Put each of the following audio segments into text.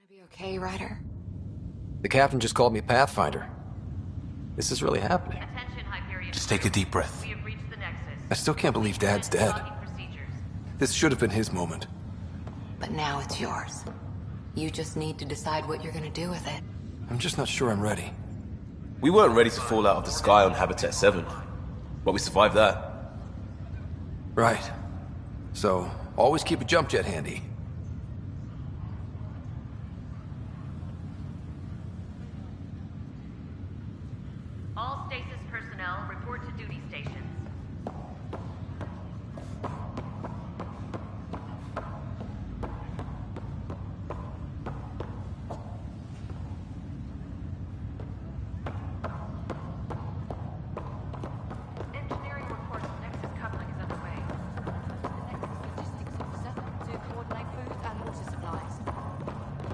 Be okay, Ryder? The captain just called me Pathfinder. This is really happening. Attention, Hyperion. Just take a deep breath. We have reached the Nexus. I still can't believe Dad's dead. This should have been his moment. But now it's yours. You just need to decide what you're gonna do with it. I'm just not sure I'm ready. We weren't ready to fall out of the sky on Habitat 7, but we survived that. Right. So, always keep a jump jet handy. All stasis personnel report to duty stations. Engineering reports Nexus coupling is underway. The Nexus logistics officer to coordinate food and water supplies.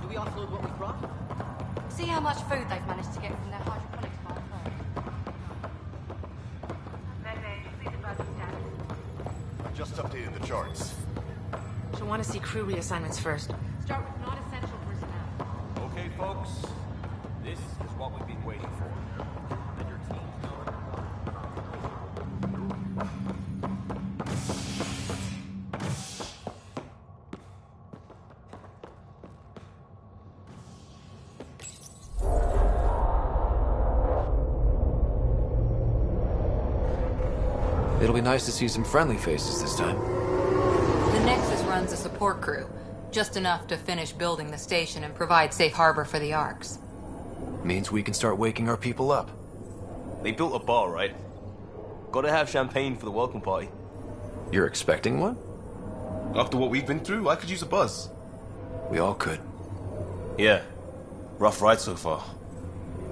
Do we offload what we brought? See how much food they've managed to get from their hydroponics farm first. Please advise the status. Just updating the charts. She'll want to see crew reassignments first. Start with non-essential personnel. Okay, folks. This is what we've been waiting for. Let your teams know. It'll be nice to see some friendly faces this time. The Nexus runs a support crew. Just enough to finish building the station and provide safe harbor for the Arks. Means we can start waking our people up. They built a bar, right? Gotta have champagne for the welcome party. You're expecting one? After what we've been through, I could use a buzz. We all could. Yeah. Rough ride so far.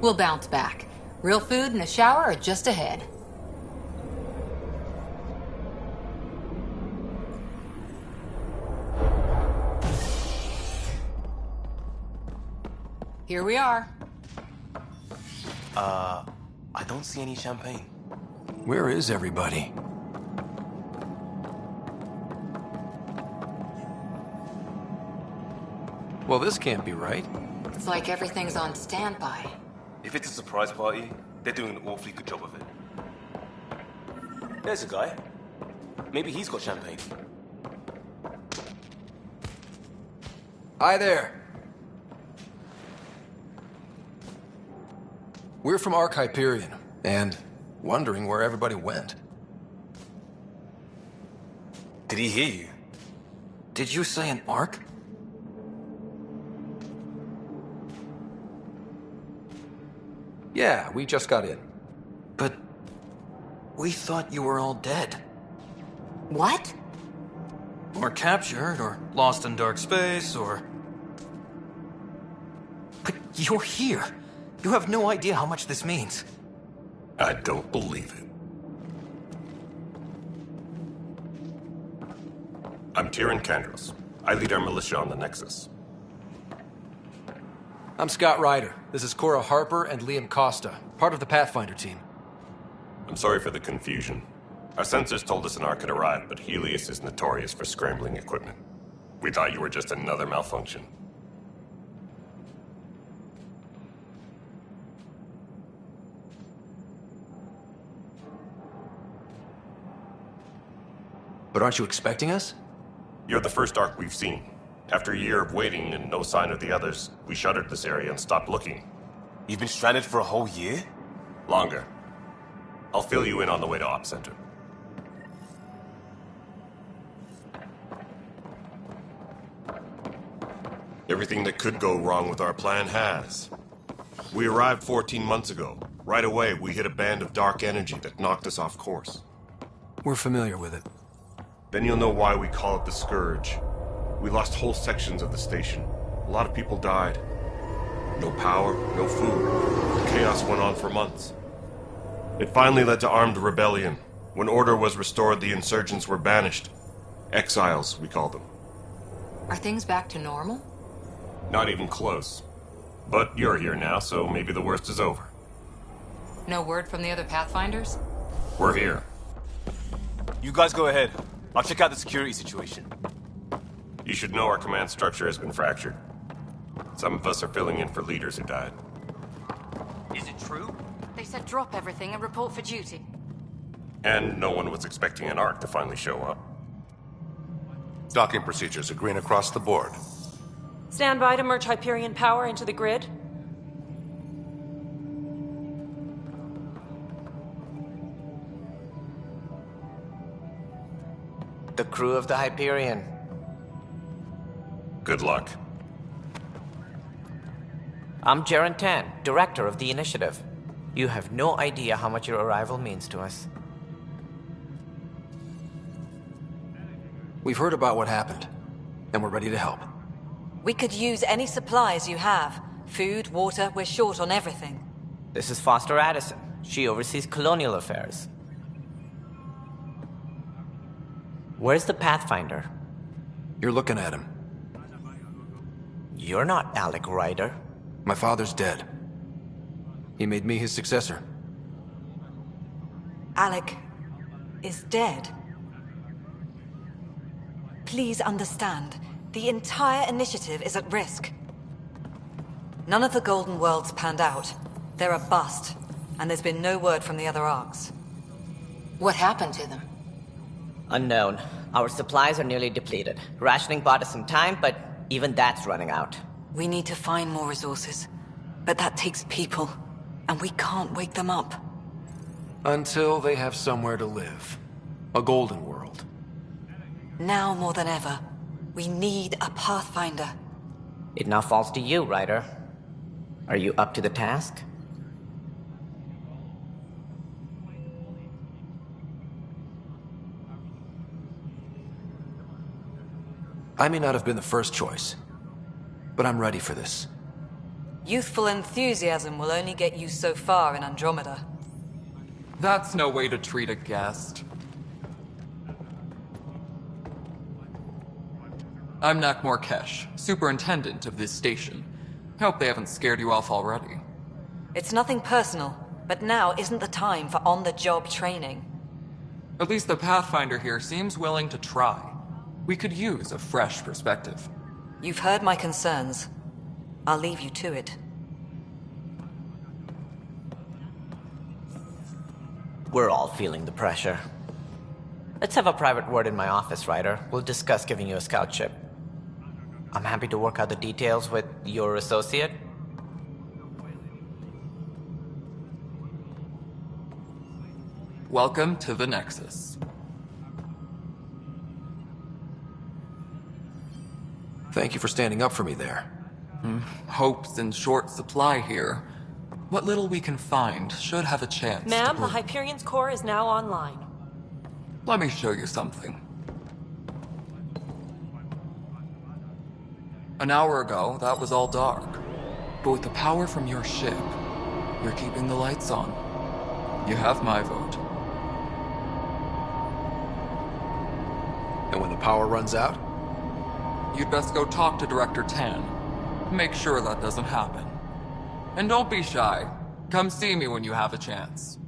We'll bounce back. Real food and a shower are just ahead. Here we are. I don't see any champagne. Where is everybody? Well, this can't be right. It's like everything's on standby. If it's a surprise party, they're doing an awfully good job of it. There's a guy. Maybe he's got champagne. Hi there. We're from Ark Hyperion, and wondering where everybody went. Did he hear you? Did you say an Ark? Yeah, we just got in. But we thought you were all dead. What? Or captured, or lost in dark space, or... But you're here. You have no idea how much this means. I don't believe it. I'm Tyrion Kandros. I lead our militia on the Nexus. I'm Scott Ryder. This is Cora Harper and Liam Costa, part of the Pathfinder team. I'm sorry for the confusion. Our sensors told us an Ark had arrived, but Helios is notorious for scrambling equipment. We thought you were just another malfunction. But aren't you expecting us? You're the first Ark we've seen. After a year of waiting and no sign of the others, we shuttered this area and stopped looking. You've been stranded for a whole year? Longer. I'll fill you in on the way to Op Center. Everything that could go wrong with our plan has. We arrived 14 months ago. Right away, we hit a band of dark energy that knocked us off course. We're familiar with it. Then you'll know why we call it the Scourge. We lost whole sections of the station. A lot of people died. No power, no food. The chaos went on for months. It finally led to armed rebellion. When order was restored, the insurgents were banished. Exiles, we call them. Are things back to normal? Not even close. But you're here now, so maybe the worst is over. No word from the other Pathfinders? We're here. You guys go ahead. I'll check out the security situation. You should know our command structure has been fractured. Some of us are filling in for leaders who died. Is it true? They said drop everything and report for duty. And no one was expecting an Ark to finally show up. Docking procedures are green across the board. Stand by to merge Hyperion power into the grid. The crew of the Hyperion. Good luck. I'm Jaren Tan, director of the initiative. You have no idea how much your arrival means to us. We've heard about what happened, and we're ready to help. We could use any supplies you have. Food, water, we're short on everything. This is Foster Addison. She oversees colonial affairs. Where's the Pathfinder? You're looking at him. You're not Alec Ryder. My father's dead. He made me his successor. Alec is dead. Please understand, the entire initiative is at risk. None of the Golden Worlds panned out. They're a bust, and there's been no word from the other arcs. What happened to them? Unknown. Our supplies are nearly depleted. Rationing bought us some time, but even that's running out. We need to find more resources, but that takes people, and we can't wake them up. Until they have somewhere to live. A golden world. Now more than ever, we need a Pathfinder. It now falls to you, Ryder. Are you up to the task? I may not have been the first choice, but I'm ready for this. Youthful enthusiasm will only get you so far in Andromeda. That's no way to treat a guest. I'm Nakmor Kesh, superintendent of this station. Hope they haven't scared you off already. It's nothing personal, but now isn't the time for on-the-job training. At least the Pathfinder here seems willing to try. We could use a fresh perspective. You've heard my concerns. I'll leave you to it. We're all feeling the pressure. Let's have a private word in my office, Ryder. We'll discuss giving you a scout ship. I'm happy to work out the details with your associate. Welcome to the Nexus. Thank you for standing up for me there. Hope's in short supply here. What little we can find should have a chance. Ma'am, the Hyperion's core is now online. Let me show you something. An hour ago, that was all dark. But with the power from your ship, you're keeping the lights on. You have my vote. And when the power runs out? You'd best go talk to Director Tan. Make sure that doesn't happen. And don't be shy. Come see me when you have a chance.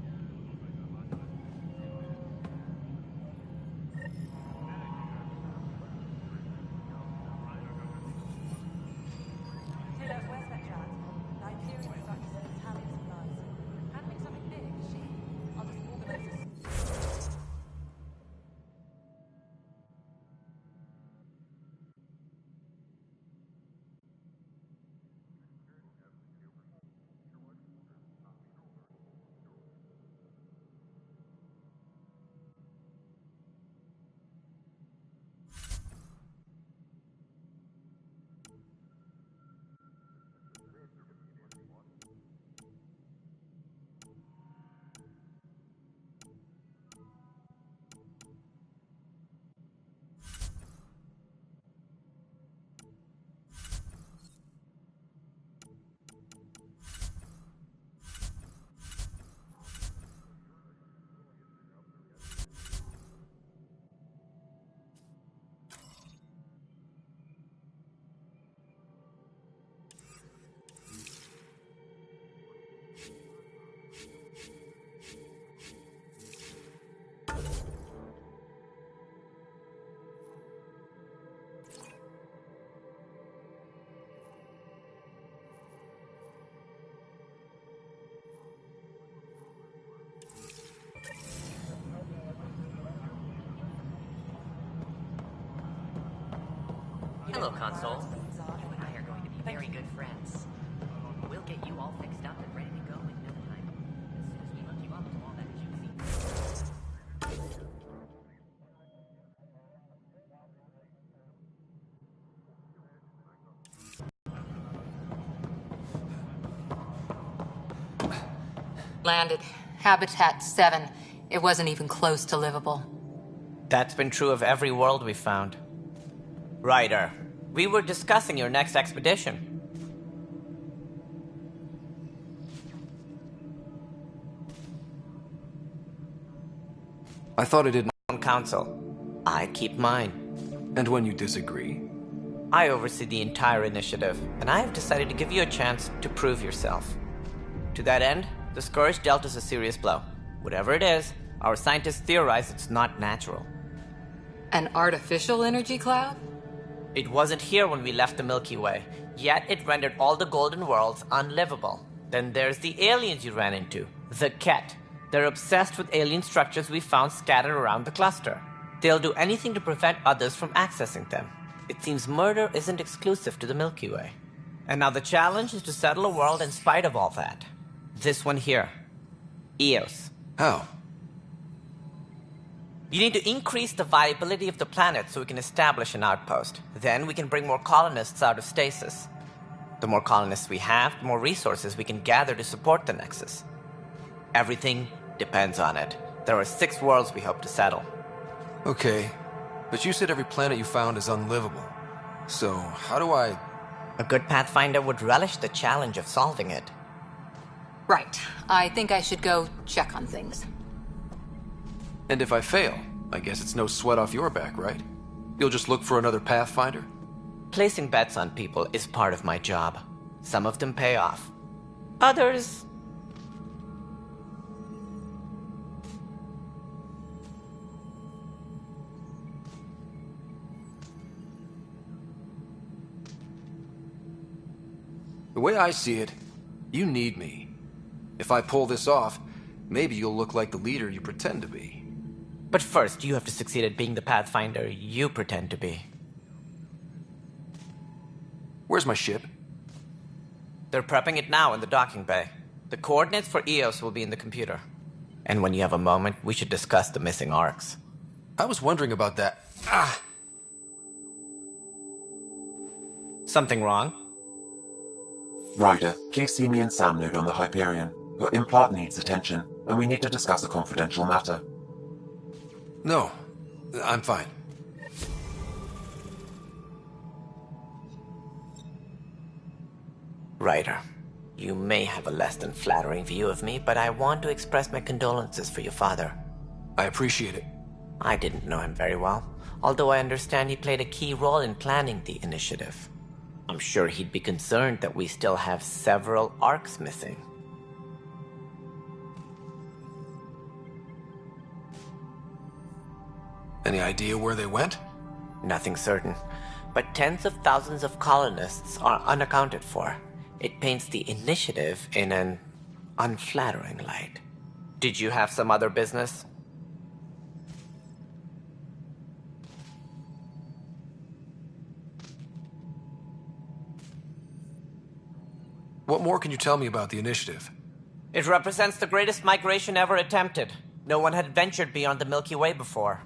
Hello, Console. You and I are going to be very good friends. We'll get you all fixed up and ready to go in no time. As soon as we hook you up to all that juicy... Landed. Habitat 7. It wasn't even close to livable. That's been true of every world we found. Ryder, we were discussing your next expedition. I thought I didn't. On Council. I keep mine. And when you disagree? I oversee the entire initiative, and I have decided to give you a chance to prove yourself. To that end, the Scourge dealt us a serious blow. Whatever it is, our scientists theorize it's not natural. An artificial energy cloud? It wasn't here when we left the Milky Way, yet it rendered all the golden worlds unlivable. Then there's the aliens you ran into, the Ket. They're obsessed with alien structures we found scattered around the cluster. They'll do anything to prevent others from accessing them. It seems murder isn't exclusive to the Milky Way. And now the challenge is to settle a world in spite of all that. This one here. Eos. How? You need to increase the viability of the planet so we can establish an outpost. Then we can bring more colonists out of stasis. The more colonists we have, the more resources we can gather to support the Nexus. Everything depends on it. There are 6 worlds we hope to settle. Okay, but you said every planet you found is unlivable. So, how do I... A good Pathfinder would relish the challenge of solving it. Right. I think I should go check on things. And if I fail, I guess it's no sweat off your back, right? You'll just look for another Pathfinder? Placing bets on people is part of my job. Some of them pay off. Others... The way I see it, you need me. If I pull this off, maybe you'll look like the leader you pretend to be. But first, you have to succeed at being the Pathfinder you pretend to be. Where's my ship? They're prepping it now in the docking bay. The coordinates for Eos will be in the computer. And when you have a moment, we should discuss the missing arcs. I was wondering about that. Something wrong? Ryder, please see me and Sam Node on the Hyperion. Your implant needs attention, and we need to discuss a confidential matter. No, I'm fine. Ryder, you may have a less than flattering view of me, but I want to express my condolences for your father. I appreciate it. I didn't know him very well, although I understand he played a key role in planning the initiative. I'm sure he'd be concerned that we still have several arcs missing. Any idea where they went? Nothing certain, but tens of thousands of colonists are unaccounted for. It paints the initiative in an unflattering light. Did you have some other business? What more can you tell me about the initiative? It represents the greatest migration ever attempted. No one had ventured beyond the Milky Way before.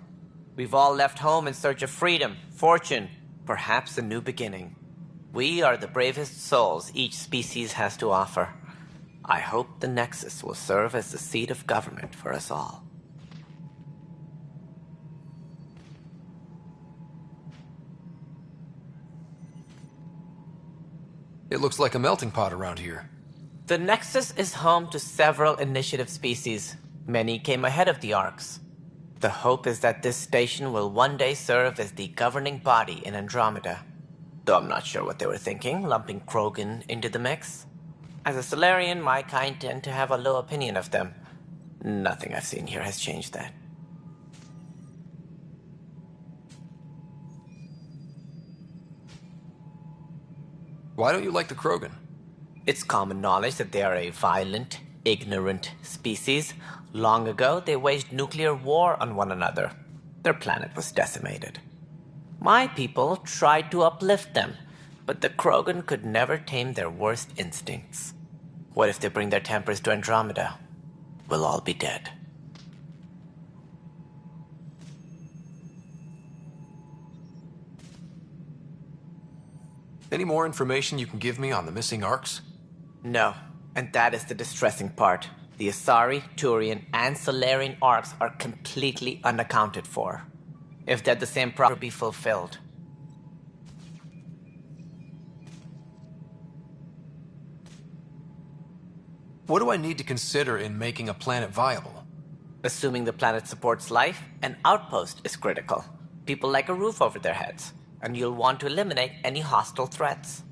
We've all left home in search of freedom, fortune, perhaps a new beginning. We are the bravest souls each species has to offer. I hope the Nexus will serve as the seat of government for us all. It looks like a melting pot around here. The Nexus is home to several initiative species. Many came ahead of the Arcs. The hope is that this station will one day serve as the governing body in Andromeda. Though I'm not sure what they were thinking, lumping Krogan into the mix. As a Solarian, my kind tend to have a low opinion of them. Nothing I've seen here has changed that. Why don't you like the Krogan? It's common knowledge that they are a violent, ignorant species. Long ago, they waged nuclear war on one another. Their planet was decimated. My people tried to uplift them, but the Krogan could never tame their worst instincts. What if they bring their tempers to Andromeda? We'll all be dead. Any more information you can give me on the missing arcs? No, and that is the distressing part. The Asari, Turian, and Solarian arcs are completely unaccounted for. If they're the same problem, be fulfilled. What do I need to consider in making a planet viable? Assuming the planet supports life, an outpost is critical. People like a roof over their heads, and you'll want to eliminate any hostile threats.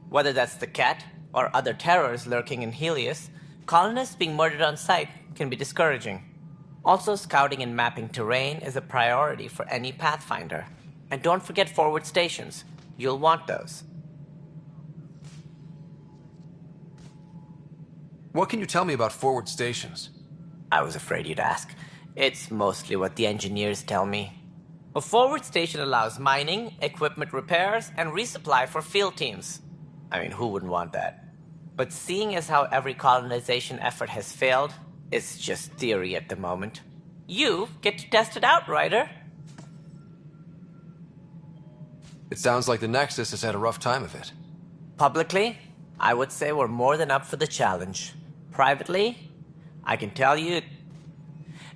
Whether that's the cat or other terrors lurking in Helios, colonists being murdered on sight can be discouraging. Also, scouting and mapping terrain is a priority for any Pathfinder. And don't forget forward stations. You'll want those. What can you tell me about forward stations? I was afraid you'd ask. It's mostly what the engineers tell me. A forward station allows mining, equipment repairs, and resupply for field teams. I mean, who wouldn't want that? But seeing as how every colonization effort has failed, it's just theory at the moment. You get to test it out, Ryder. It sounds like the Nexus has had a rough time of it. Publicly, I would say we're more than up for the challenge. Privately, I can tell you,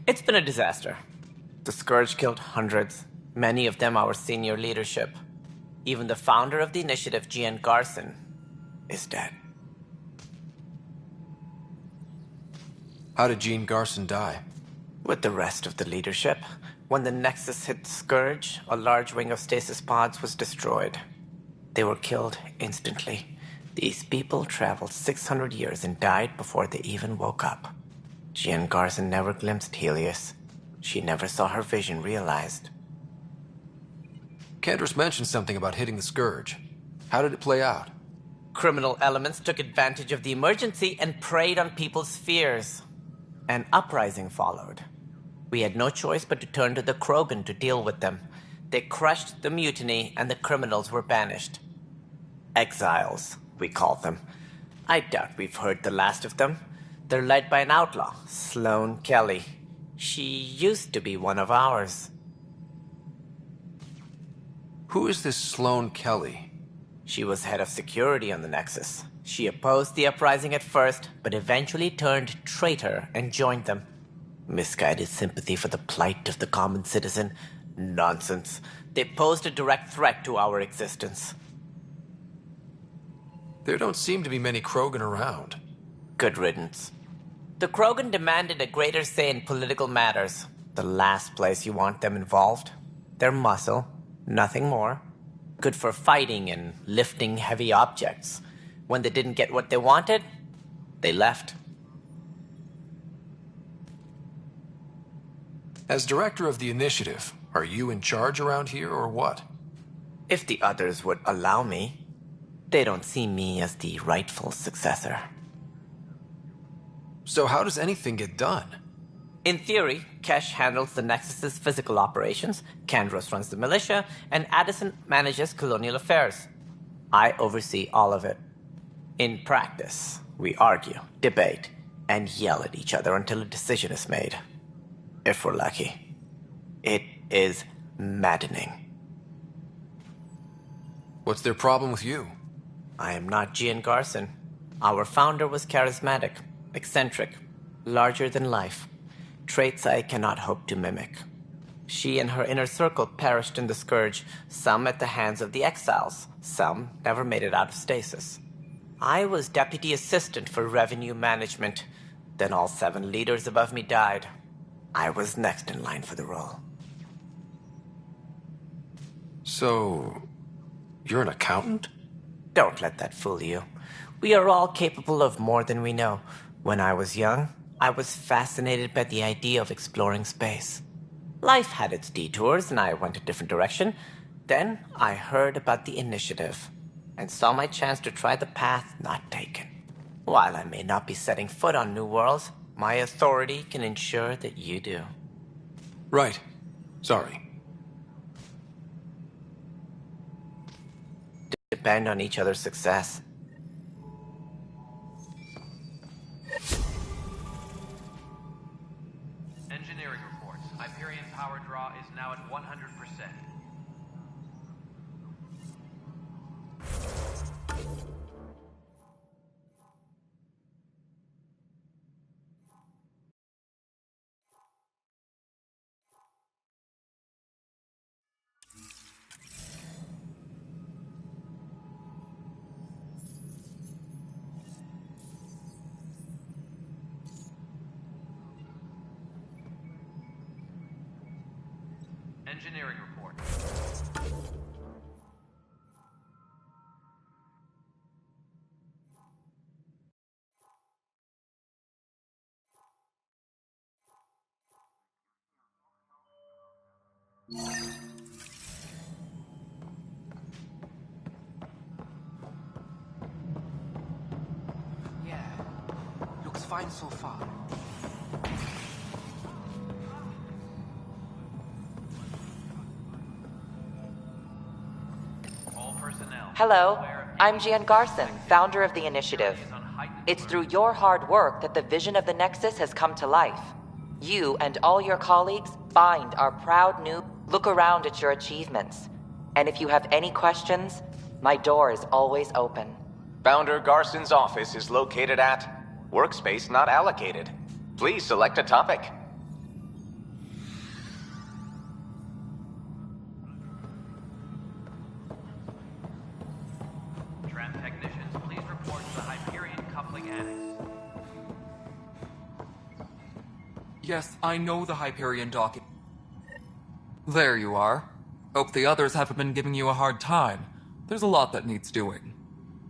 it's been a disaster. The Scourge killed hundreds, many of them our senior leadership. Even the founder of the initiative, Gian Garson, is dead. How did Gene Garson die? With the rest of the leadership. When the Nexus hit Scourge, a large wing of stasis pods was destroyed. They were killed instantly. These people traveled 600 years and died before they even woke up. Gian Garson never glimpsed Helios. She never saw her vision realized. Candra's mentioned something about hitting the Scourge. How did it play out? Criminal elements took advantage of the emergency and preyed on people's fears. An uprising followed. We had no choice but to turn to the Krogan to deal with them. They crushed the mutiny and the criminals were banished. Exiles, we call them. I doubt we've heard the last of them. They're led by an outlaw, Sloane Kelly. She used to be one of ours. Who is this Sloane Kelly? She was head of security on the Nexus. She opposed the uprising at first, but eventually turned traitor and joined them. Misguided sympathy for the plight of the common citizen? Nonsense. They posed a direct threat to our existence. There don't seem to be many Krogan around. Good riddance. The Krogan demanded a greater say in political matters. The last place you want them involved. Their muscle, nothing more. Good for fighting and lifting heavy objects. When they didn't get what they wanted, they left. As director of the initiative, are you in charge around here or what? If the others would allow me. They don't see me as the rightful successor. So how does anything get done? In theory, Kesh handles the Nexus's physical operations, Kandros runs the militia, and Addison manages colonial affairs. I oversee all of it. In practice, we argue, debate, and yell at each other until a decision is made. If we're lucky. It is maddening. What's their problem with you? I am not Gian Garson. Our founder was charismatic, eccentric, larger than life. Traits I cannot hope to mimic. She and her inner circle perished in the Scourge, some at the hands of the exiles, some never made it out of stasis. I was deputy assistant for revenue management. Then all 7 leaders above me died. I was next in line for the role. So, you're an accountant? Don't let that fool you. We are all capable of more than we know. When I was young, I was fascinated by the idea of exploring space. Life had its detours and I went a different direction. Then I heard about the initiative and saw my chance to try the path not taken. While I may not be setting foot on new worlds, my authority can ensure that you do. Right. Sorry. depend on each other's success. Engineering reports. Hyperion power draw is now at 100%. Engineering report. Yeah, looks fine so far. Hello, I'm Jan Garson, founder of the Initiative. It's through your hard work that the vision of the Nexus has come to life. You and all your colleagues find our proud new... Look around at your achievements. And if you have any questions, my door is always open. Founder Garson's office is located at... Workspace not allocated. Please select a topic. Tram technicians, please report to the Hyperion coupling annex. Yes, I know the Hyperion dock. There you are. Hope the others haven't been giving you a hard time. There's a lot that needs doing.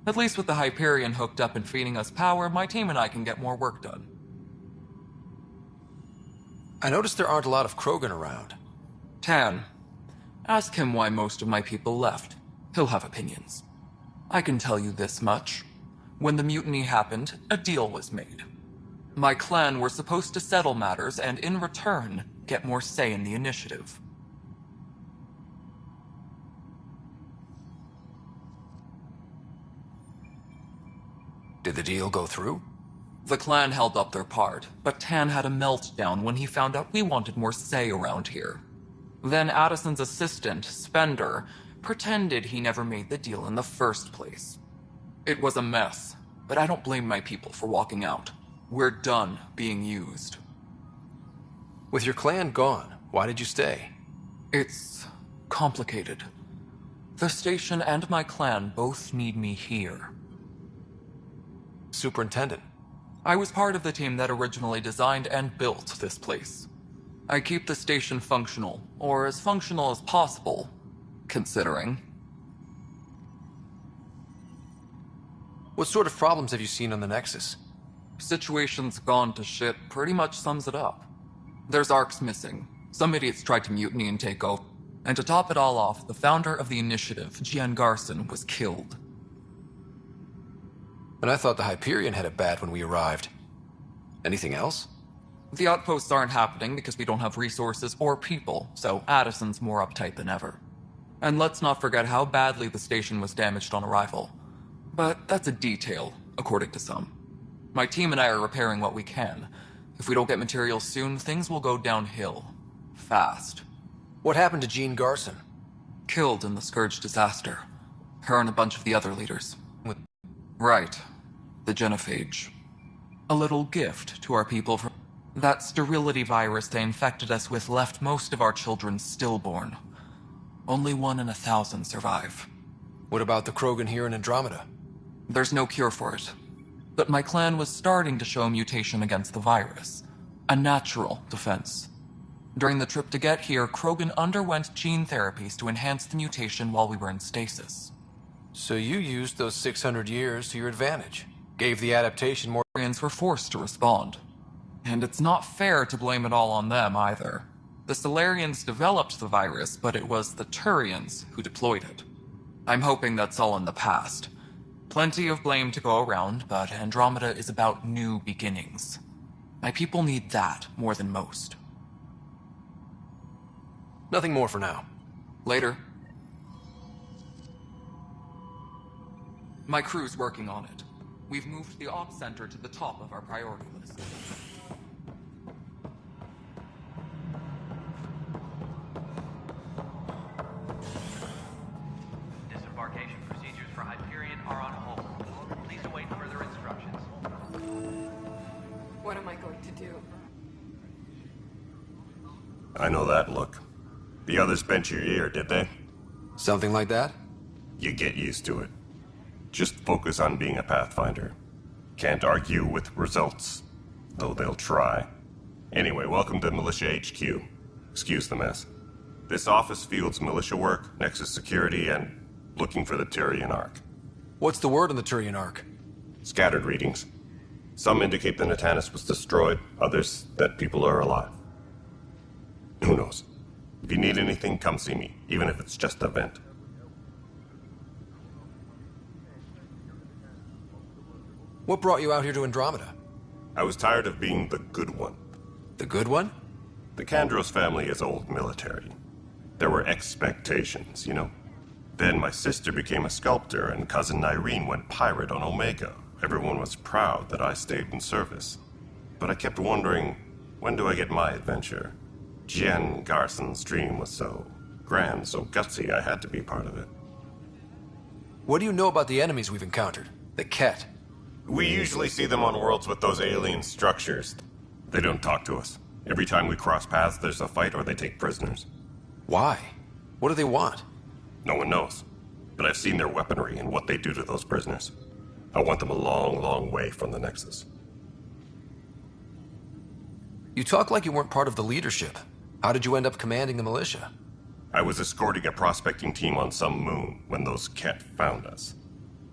At least with the Hyperion hooked up and feeding us power, my team and I can get more work done. I noticed there aren't a lot of Krogan around. Tan, ask him why most of my people left. He'll have opinions. I can tell you this much. When the mutiny happened, a deal was made. My clan were supposed to settle matters and, in return, get more say in the initiative. Did the deal go through? The clan held up their part, but Tan had a meltdown when he found out we wanted more say around here. Then Addison's assistant, Spender, pretended he never made the deal in the first place. It was a mess, but I don't blame my people for walking out. We're done being used. With your clan gone, why did you stay? It's complicated. The station and my clan both need me here. Superintendent. I was part of the team that originally designed and built this place. I keep the station functional, or as functional as possible, considering. What sort of problems have you seen on the Nexus? Situation's gone to shit pretty much sums it up. There's Arcs missing. Some idiots tried to mutiny and take over. And to top it all off, the founder of the initiative, Gian Garson, was killed. And I thought the Hyperion had it bad when we arrived. Anything else? The outposts aren't happening because we don't have resources or people, so Addison's more uptight than ever. And let's not forget how badly the station was damaged on arrival. But that's a detail, according to some. My team and I are repairing what we can. If we don't get materials soon, things will go downhill. Fast. What happened to Jean Garson? Killed in the Scourge disaster. Her and a bunch of the other leaders. Right. The genophage. A little gift to our people from... That sterility virus they infected us with left most of our children stillborn. Only 1 in 1,000 survive. What about the Krogan here in Andromeda? There's no cure for it. But my clan was starting to show a mutation against the virus. A natural defense. During the trip to get here, Krogan underwent gene therapies to enhance the mutation while we were in stasis. So you used those 600 years to your advantage. Gave the adaptation more... Aliens were forced to respond. And it's not fair to blame it all on them, either. The Solarians developed the virus, but it was the Turians who deployed it. I'm hoping that's all in the past. Plenty of blame to go around, but Andromeda is about new beginnings. My people need that more than most. Nothing more for now. Later. My crew's working on it. We've moved the ops center to the top of our priority list. Disembarkation procedures for Hyperion are on hold. Please await further instructions. What am I going to do? I know that look. The others bent your ear, did they? Something like that? You get used to it. Just focus on being a Pathfinder. Can't argue with results, though they'll try. Anyway, welcome to Militia HQ. Excuse the mess. This office fields militia work, Nexus security, and looking for the Tyrian Ark. What's the word on the Tyrian Ark? Scattered readings. Some indicate the Natanus was destroyed, others that people are alive. Who knows? If you need anything, come see me, even if it's just a vent. What brought you out here to Andromeda? I was tired of being the good one. The good one? The Kandros family is old military. There were expectations, you know. Then my sister became a sculptor and cousin Irene went pirate on Omega. Everyone was proud that I stayed in service. But I kept wondering, when do I get my adventure? Jen Garson's dream was so grand, so gutsy, I had to be part of it. What do you know about the enemies we've encountered? The Ket? We usually see them on worlds with those alien structures. They don't talk to us. Every time we cross paths, there's a fight or they take prisoners. Why? What do they want? No one knows. But I've seen their weaponry and what they do to those prisoners. I want them a long, long way from the Nexus. You talk like you weren't part of the leadership. How did you end up commanding the militia? I was escorting a prospecting team on some moon when those Ket found us.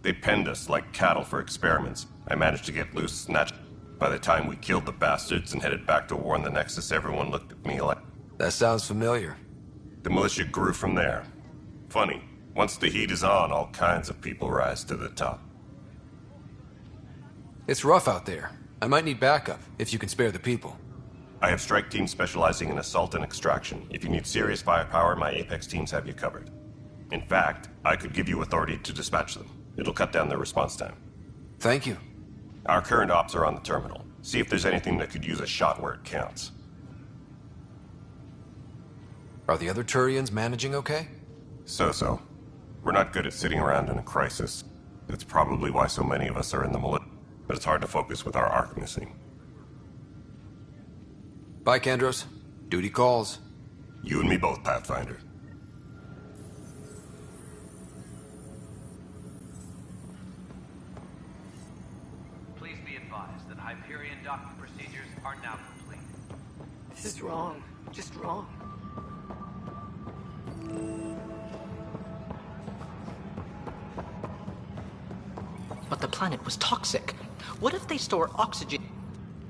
They penned us like cattle for experiments. I managed to get loose, snatched. By the time we killed the bastards and headed back to warn the Nexus, everyone looked at me like... That sounds familiar. The militia grew from there. Funny, once the heat is on, all kinds of people rise to the top. It's rough out there. I might need backup, if you can spare the people. I have strike teams specializing in assault and extraction. If you need serious firepower, my Apex teams have you covered. In fact, I could give you authority to dispatch them. It'll cut down their response time. Thank you. Our current ops are on the terminal. See if there's anything that could use a shot where it counts. Are the other Turians managing okay? So-so. We're not good at sitting around in a crisis. That's probably why so many of us are in the militia. But it's hard to focus with our Ark missing. Bye, Kandros. Duty calls. You and me both, Pathfinder. Please be advised that Hyperion docking procedures are now complete. This is wrong. Just wrong. But the planet was toxic. What if they store oxygen?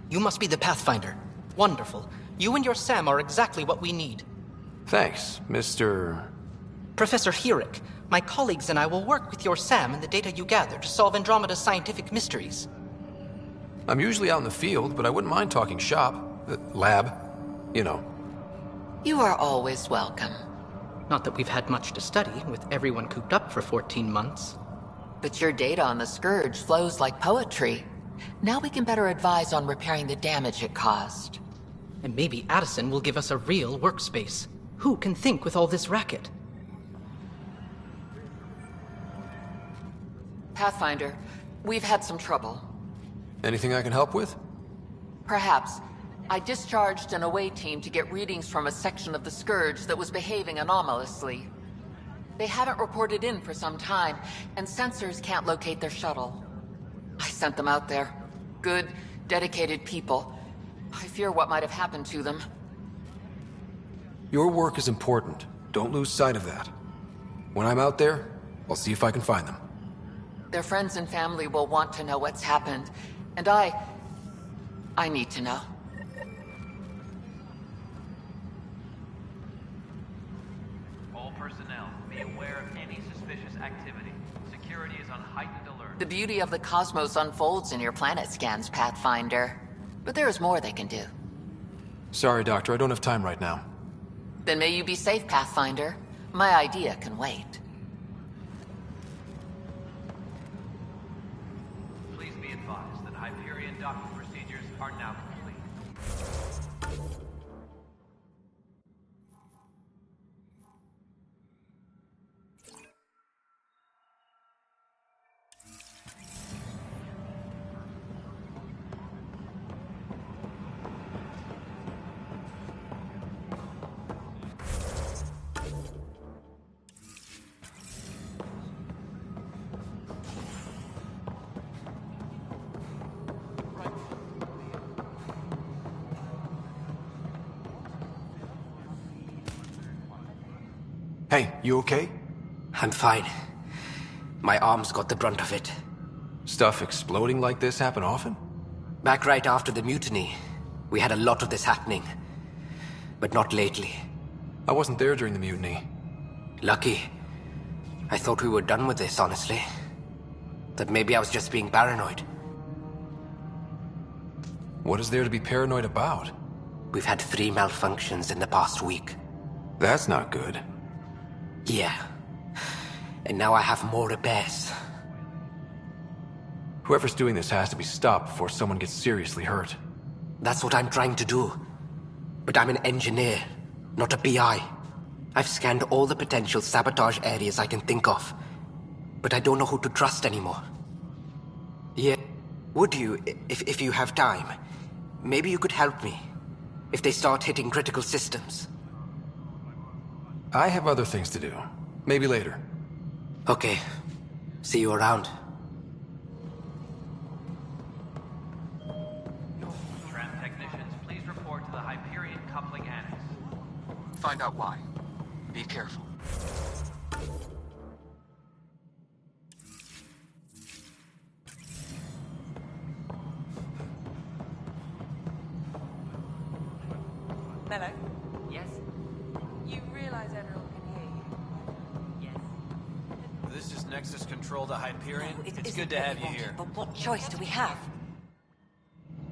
You must be the Pathfinder. Wonderful. You and your Sam are exactly what we need. Thanks, Mr... Professor Herrick, my colleagues and I will work with your Sam and the data you gather to solve Andromeda's scientific mysteries. I'm usually out in the field, but I wouldn't mind talking shop. Lab. You know. You are always welcome. Not that we've had much to study, with everyone cooped up for 14 months. But your data on the Scourge flows like poetry. Now we can better advise on repairing the damage it caused. And maybe Addison will give us a real workspace. Who can think with all this racket? Pathfinder, we've had some trouble. Anything I can help with? Perhaps. I discharged an away team to get readings from a section of the Scourge that was behaving anomalously. They haven't reported in for some time, and sensors can't locate their shuttle. I sent them out there. Good, dedicated people. I fear what might have happened to them. Your work is important. Don't lose sight of that. When I'm out there, I'll see if I can find them. Their friends and family will want to know what's happened, and I need to know. All personnel, be aware of any suspicious activity. Security is on heightened alert. The beauty of the cosmos unfolds in your planet scans, Pathfinder. But there is more they can do. Sorry, Doctor, I don't have time right now. Then may you be safe, Pathfinder. My idea can wait. be advised that Hyperion docking procedures are now complete. Hey, you okay? I'm fine. My arms got the brunt of it. Stuff exploding like this happen often? Back right after the mutiny, we had a lot of this happening. But not lately. I wasn't there during the mutiny. Lucky. I thought we were done with this, honestly. That maybe I was just being paranoid. What is there to be paranoid about? We've had 3 malfunctions in the past week. That's not good. Yeah. And now I have more repairs. Whoever's doing this has to be stopped before someone gets seriously hurt. That's what I'm trying to do. But I'm an engineer, not a PI. I've scanned all the potential sabotage areas I can think of. But I don't know who to trust anymore. Yeah. Would you, if you have time, maybe you could help me. If they start hitting critical systems. I have other things to do. Maybe later. Okay. See you around. Tram technicians, please report to the Hyperion coupling annex. Find out why. Be careful. Hello? Yes? You realize everyone can hear you? Yes. This is Nexus Control to Hyperion. No, it's isn't good to what have we you wanted, here. But what choice do we have?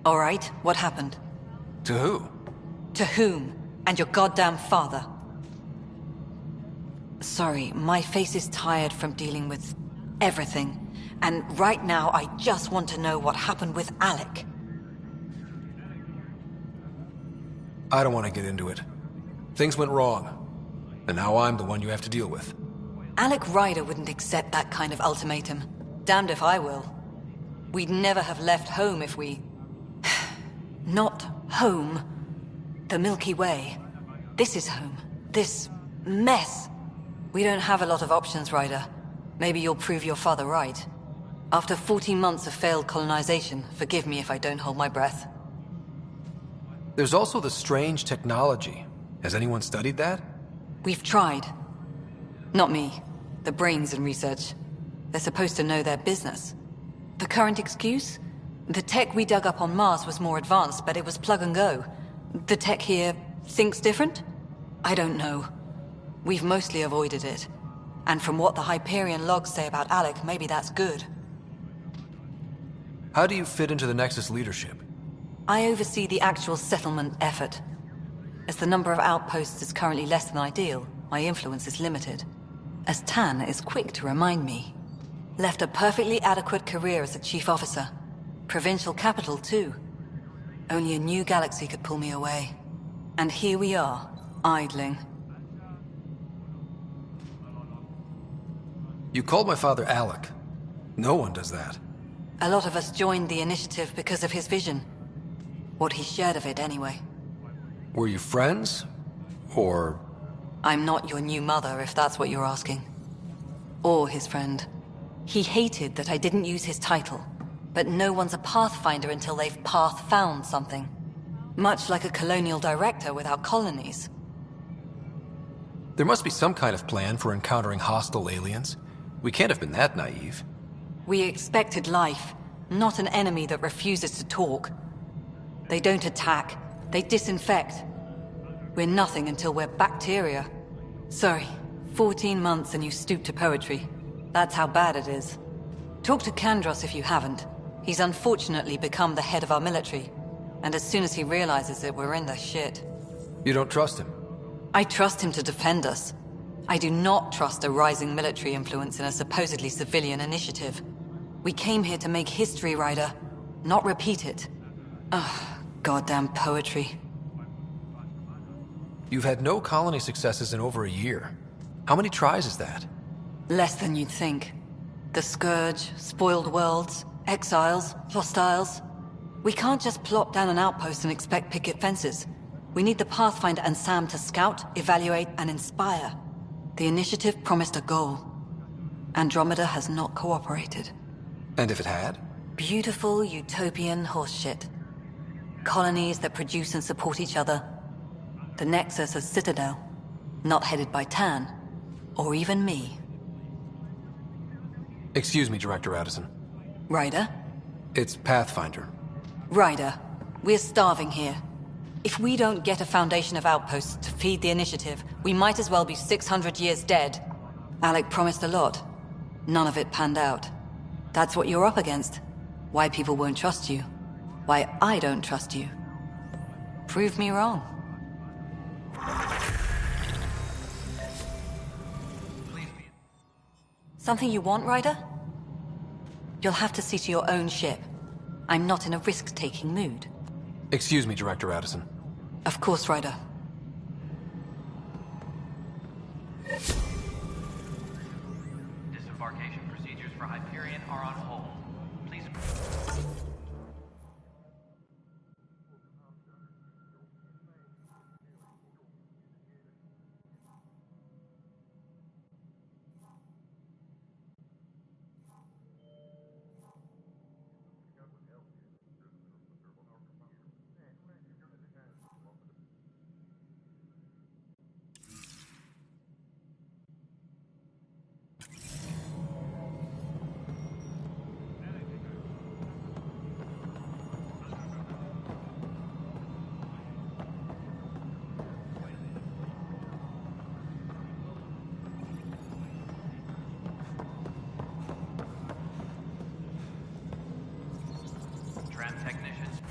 All right, what happened? To who? To whom? And your goddamn father. Sorry, my face is tired from dealing with everything. And right now, I just want to know what happened with Alec. I don't want to get into it. Things went wrong. And now I'm the one you have to deal with. Alec Ryder wouldn't accept that kind of ultimatum. Damned if I will. We'd never have left home if we... Not home. The Milky Way. This is home. This mess. We don't have a lot of options, Ryder. Maybe you'll prove your father right. After 14 months of failed colonization, forgive me if I don't hold my breath. There's also the strange technology. Has anyone studied that? We've tried. Not me. The brains in research. They're supposed to know their business. The current excuse? The tech we dug up on Mars was more advanced, but it was plug and go. The tech here thinks different? I don't know. We've mostly avoided it. And from what the Hyperion logs say about Alec, maybe that's good. How do you fit into the Nexus leadership? I oversee the actual settlement effort. As the number of outposts is currently less than ideal, my influence is limited. As Tan is quick to remind me. Left a perfectly adequate career as a chief officer. Provincial capital, too. Only a new galaxy could pull me away. And here we are, idling. You called my father Alec. No one does that. A lot of us joined the initiative because of his vision. What he shared of it, anyway. Were you friends? Or... I'm not your new mother, if that's what you're asking. Or his friend. He hated that I didn't use his title. But no one's a pathfinder until they've path-found something. Much like a colonial director without colonies. There must be some kind of plan for encountering hostile aliens. We can't have been that naive. We expected life, not an enemy that refuses to talk. They don't attack, they disinfect. We're nothing until we're bacteria. Sorry, 14 months and you stoop to poetry. That's how bad it is. Talk to Kandros if you haven't. He's unfortunately become the head of our military. And as soon as he realizes it, we're in the shit. You don't trust him? I trust him to defend us. I do not trust a rising military influence in a supposedly civilian initiative. We came here to make history, Ryder, not repeat it. Ugh, goddamn poetry. You've had no colony successes in over a year. How many tries is that? Less than you'd think. The Scourge, spoiled worlds, exiles, hostiles. We can't just plop down an outpost and expect picket fences. We need the Pathfinder and Sam to scout, evaluate, and inspire. The initiative promised a goal. Andromeda has not cooperated. And if it had? Beautiful utopian horseshit. Colonies that produce and support each other. The Nexus as Citadel. Not headed by Tan. Or even me. Excuse me, Director Addison. Ryder? It's Pathfinder. Ryder, we're starving here. If we don't get a foundation of outposts to feed the initiative, we might as well be 600 years dead. Alec promised a lot. None of it panned out. That's what you're up against. Why people won't trust you. Why I don't trust you. Prove me wrong. Something you want, Ryder? You'll have to see to your own ship. I'm not in a risk-taking mood. Excuse me, Director Addison. Of course, Ryder. Disembarkation procedures for Hyperion are on hold. Please... Technicians.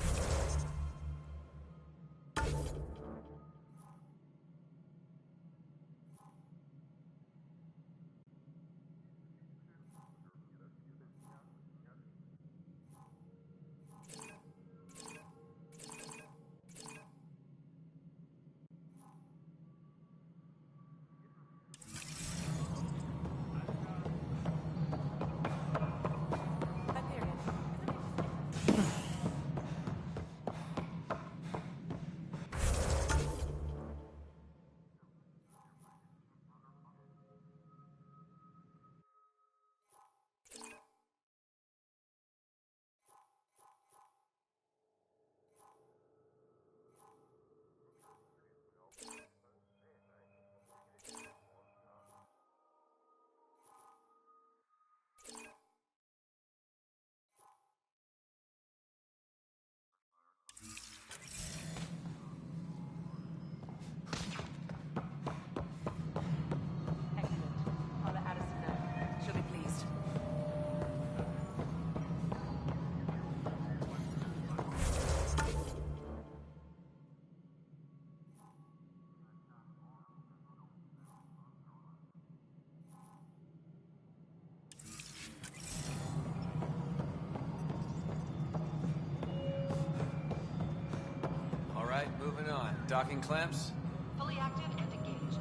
Moving on. Docking clamps? Fully active and engaged.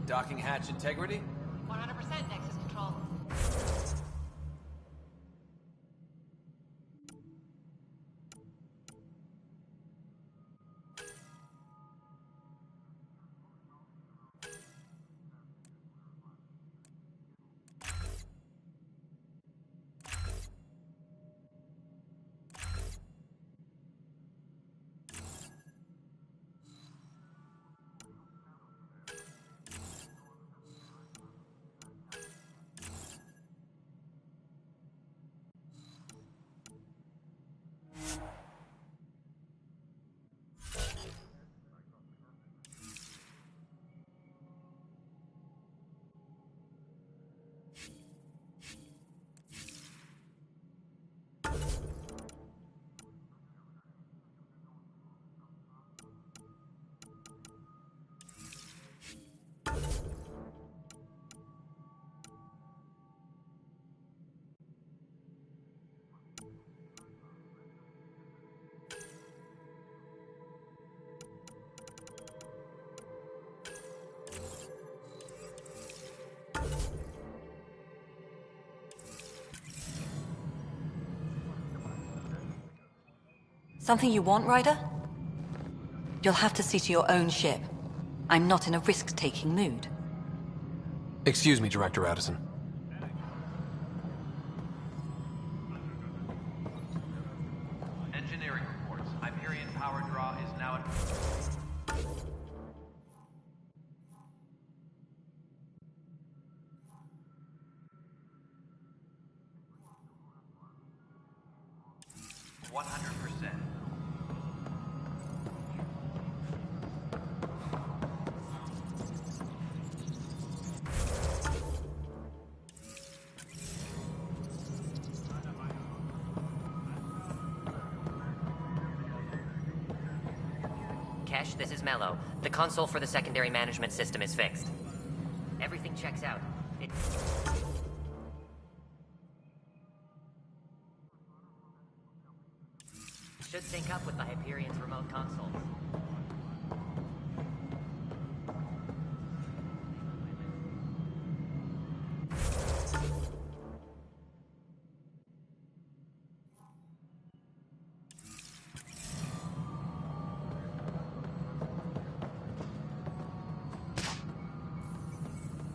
Docking hatch integrity? 100% Nexus control. Something you want, Ryder? You'll have to see to your own ship. I'm not in a risk-taking mood. Excuse me, Director Addison. Engineering reports. Hyperion power draw is now at... %100%. Kesh, this is Mello. The console for the secondary management system is fixed. Everything checks out. It... should sync up with the Hyperion's remote console.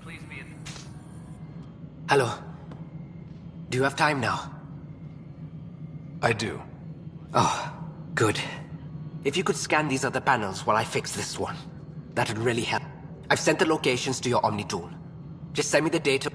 Please be in... Hello. Do you have time now? I do. Oh, good. If you could scan these other panels while I fix this one, that'd really help. I've sent the locations to your Omni tool. Just send me the data.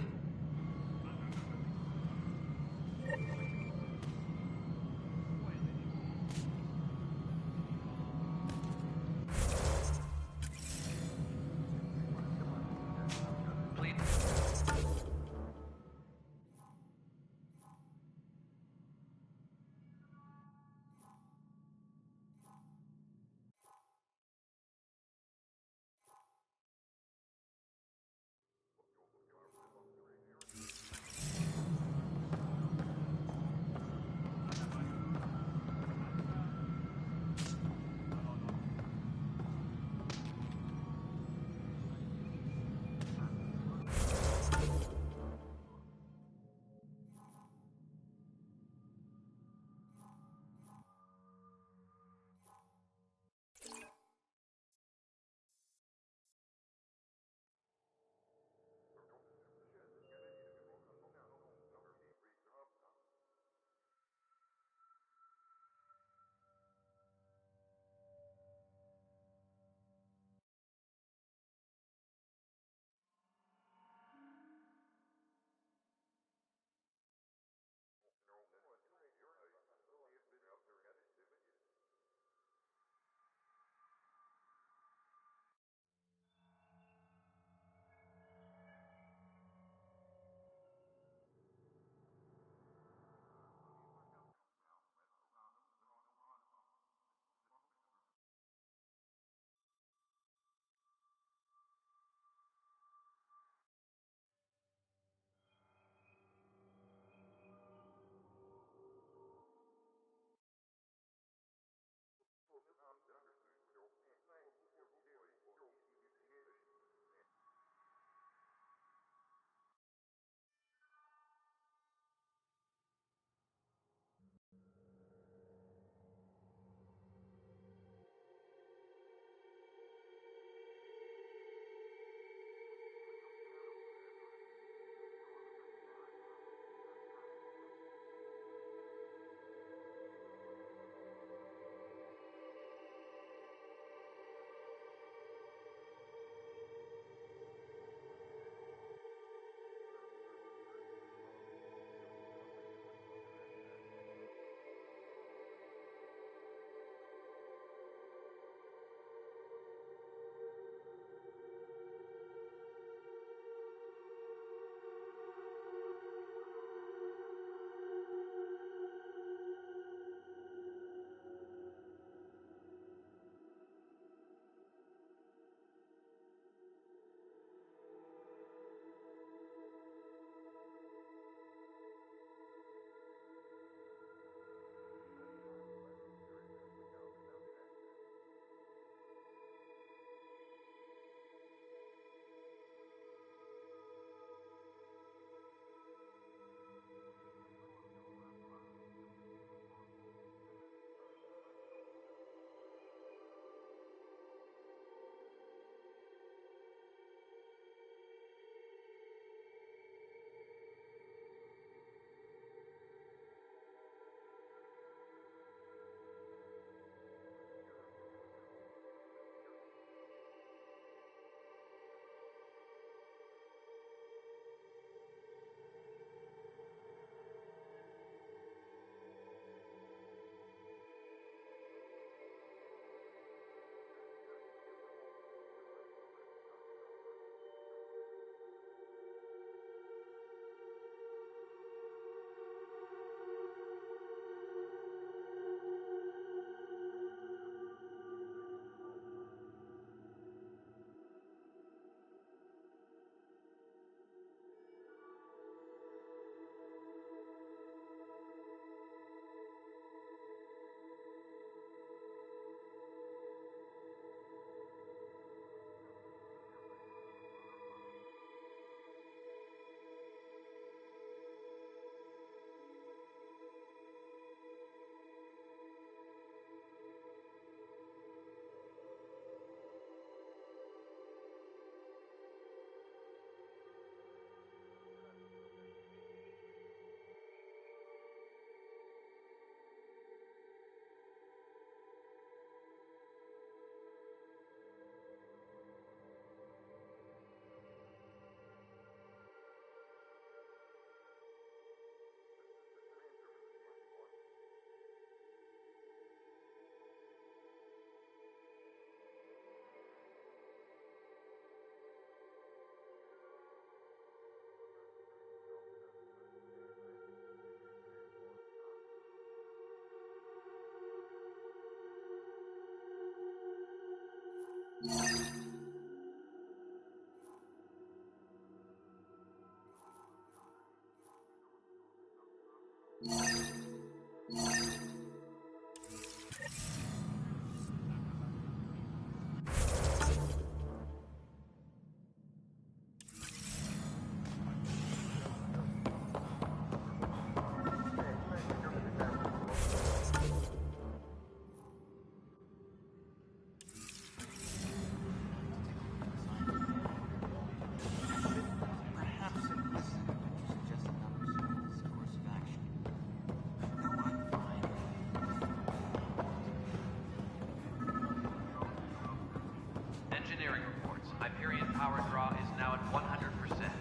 Engineering reports. Hyperion power draw is now at 100%.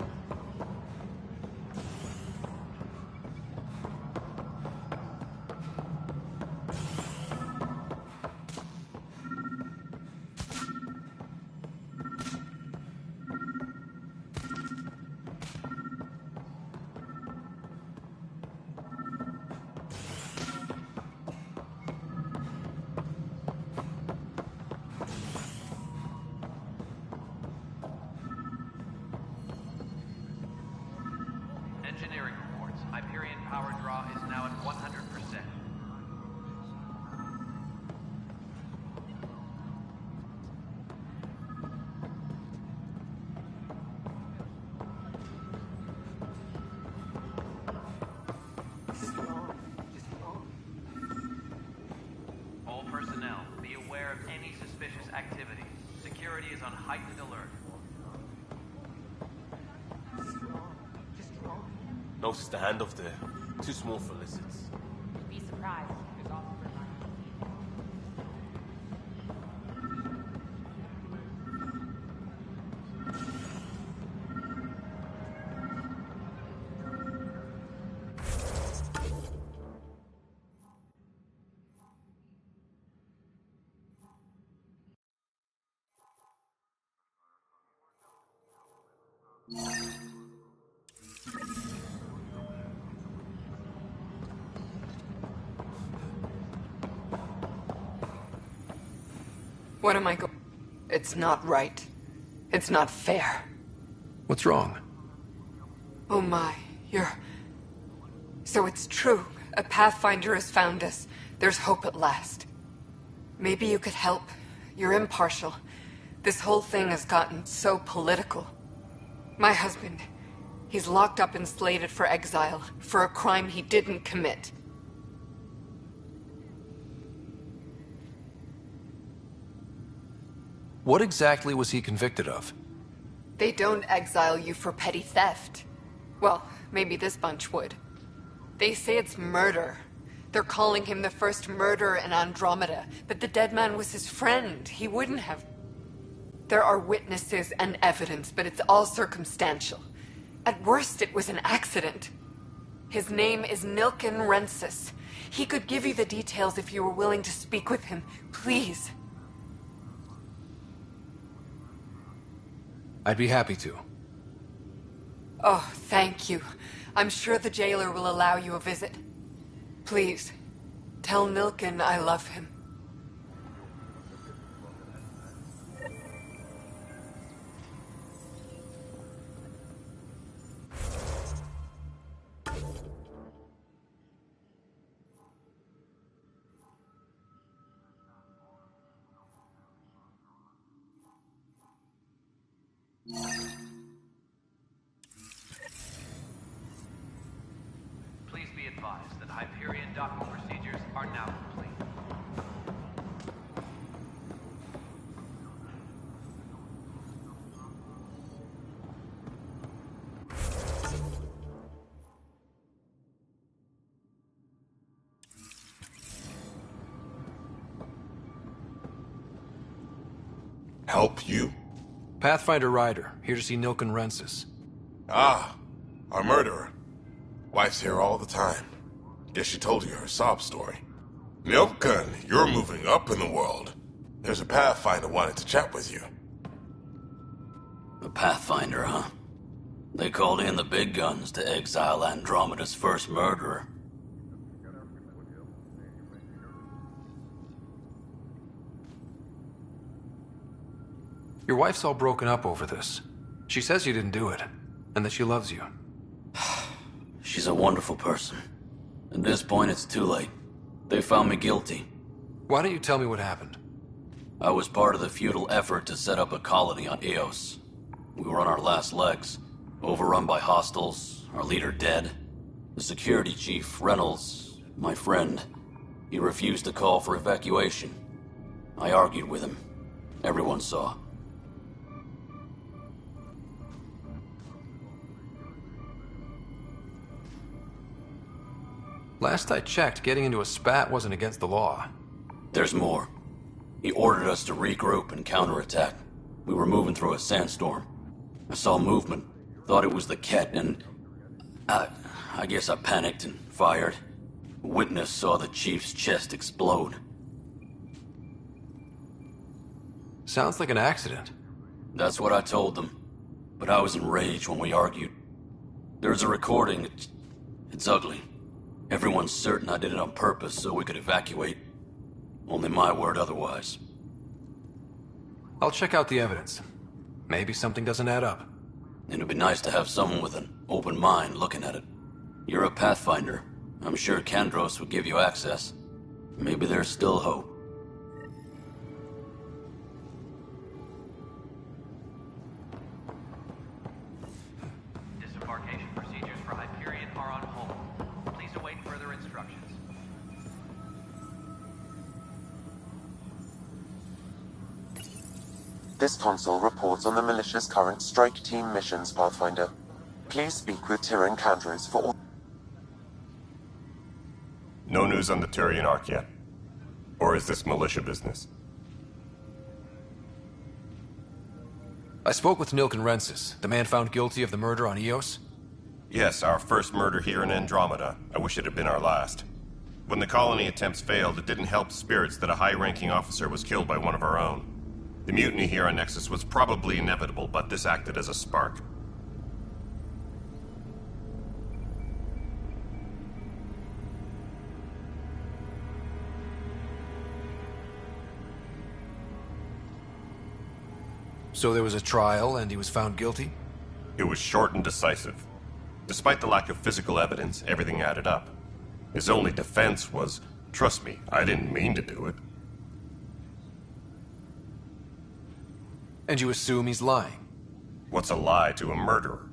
Engineering reports. Hyperion power draw is now at 100%. This is wrong. Just wrong. All personnel, be aware of any suspicious activity. Security is on heightened alert. This is wrong. Just wrong. Notice the handoff there. Too small for lizards. You'd be surprised. There's Officer Ryan. What am I It's not right. It's not fair. What's wrong? Oh my, So it's true. A Pathfinder has found us. There's hope at last. Maybe you could help. You're impartial. This whole thing has gotten so political. My husband, he's locked up and slated for exile for a crime he didn't commit. What exactly was he convicted of? They don't exile you for petty theft. Well, maybe this bunch would. They say it's murder. They're calling him the first murderer in Andromeda, but the dead man was his friend. He wouldn't have. There are witnesses and evidence, but it's all circumstantial. At worst, it was an accident. His name is Nilken Rensis. He could give you the details if you were willing to speak with him. Please. I'd be happy to. Oh, thank you. I'm sure the jailer will allow you a visit. Please, tell Nilken I love him. Please be advised that Hyperion docking procedures are now complete. Help you? Pathfinder Ryder, here to see Nilken Rensis. Ah, our murderer. Wife's here all the time. Guess she told you her sob story. Nilken, you're moving up in the world. There's a Pathfinder wanting to chat with you. A Pathfinder, huh? They called in the big guns to exile Andromeda's first murderer. Your wife's all broken up over this. She says you didn't do it, and that she loves you. She's a wonderful person. At this point, it's too late. They found me guilty. Why don't you tell me what happened? I was part of the futile effort to set up a colony on Eos. We were on our last legs, overrun by hostiles, our leader dead. The security chief, Reynolds, my friend, he refused to call for evacuation. I argued with him. Everyone saw. Last I checked, getting into a spat wasn't against the law. There's more. He ordered us to regroup and counterattack. We were moving through a sandstorm. I saw movement, thought it was the Ket, and I guess I panicked and fired. A witness saw the chief's chest explode. Sounds like an accident. That's what I told them. But I was enraged when we argued. There's a recording. It's ugly. Everyone's certain I did it on purpose so we could evacuate. Only my word otherwise. I'll check out the evidence. Maybe something doesn't add up. It'd be nice to have someone with an open mind looking at it. You're a Pathfinder. I'm sure Kandros would give you access. Maybe there's still hope. Disembarkation procedures for Hyperion are on hold. Please await further instructions. This console reports on the militia's current strike team missions, Pathfinder. Please speak with Tyrion Kandros for all... No news on the Turian Ark yet? Or is this militia business? I spoke with Nilken Rensis, the man found guilty of the murder on Eos. Yes, our first murder here in Andromeda. I wish it had been our last. When the colony attempts failed, it didn't help spirits that a high-ranking officer was killed by one of our own. The mutiny here on Nexus was probably inevitable, but this acted as a spark. So there was a trial, and he was found guilty? It was short and decisive. Despite the lack of physical evidence, everything added up. His only defense was, trust me, I didn't mean to do it. And you assume he's lying? What's a lie to a murderer?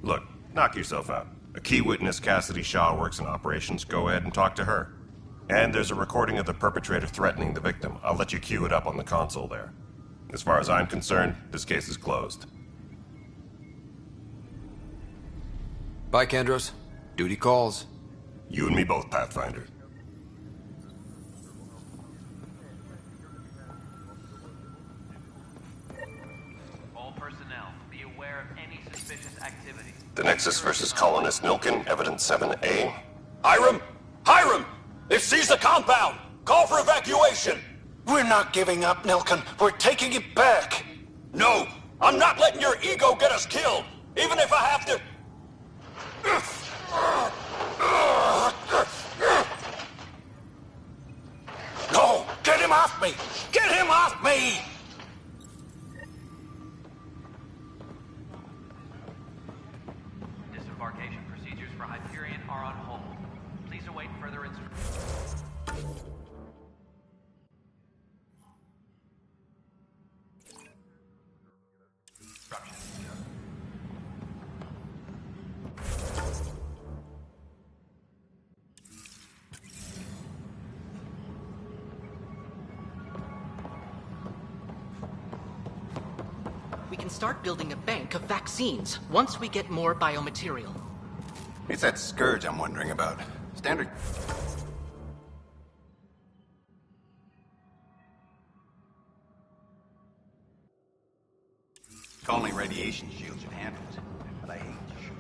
Look, knock yourself out. A key witness, Cassidy Shaw, works in operations. Go ahead and talk to her. And there's a recording of the perpetrator threatening the victim. I'll let you cue it up on the console there. As far as I'm concerned, this case is closed. Bye, Kandros. Duty calls. You and me both, Pathfinder. All personnel, be aware of any suspicious activity. The Nexus versus Colonist Nilken, Evidence 7A. Hiram! Hiram! They've seized the compound! Call for evacuation! We're not giving up, Nilken. We're taking it back. No! I'm not letting your ego get us killed! Even if I have to... No! Get him off me! Get him off me! Disembarkation procedures for Hyperion are on hold. Please await further instructions. We can start building a bank of vaccines once we get more biomaterial. It's that scourge I'm wondering about. Standard... Only radiation shields should handle it, but I hate to shoot.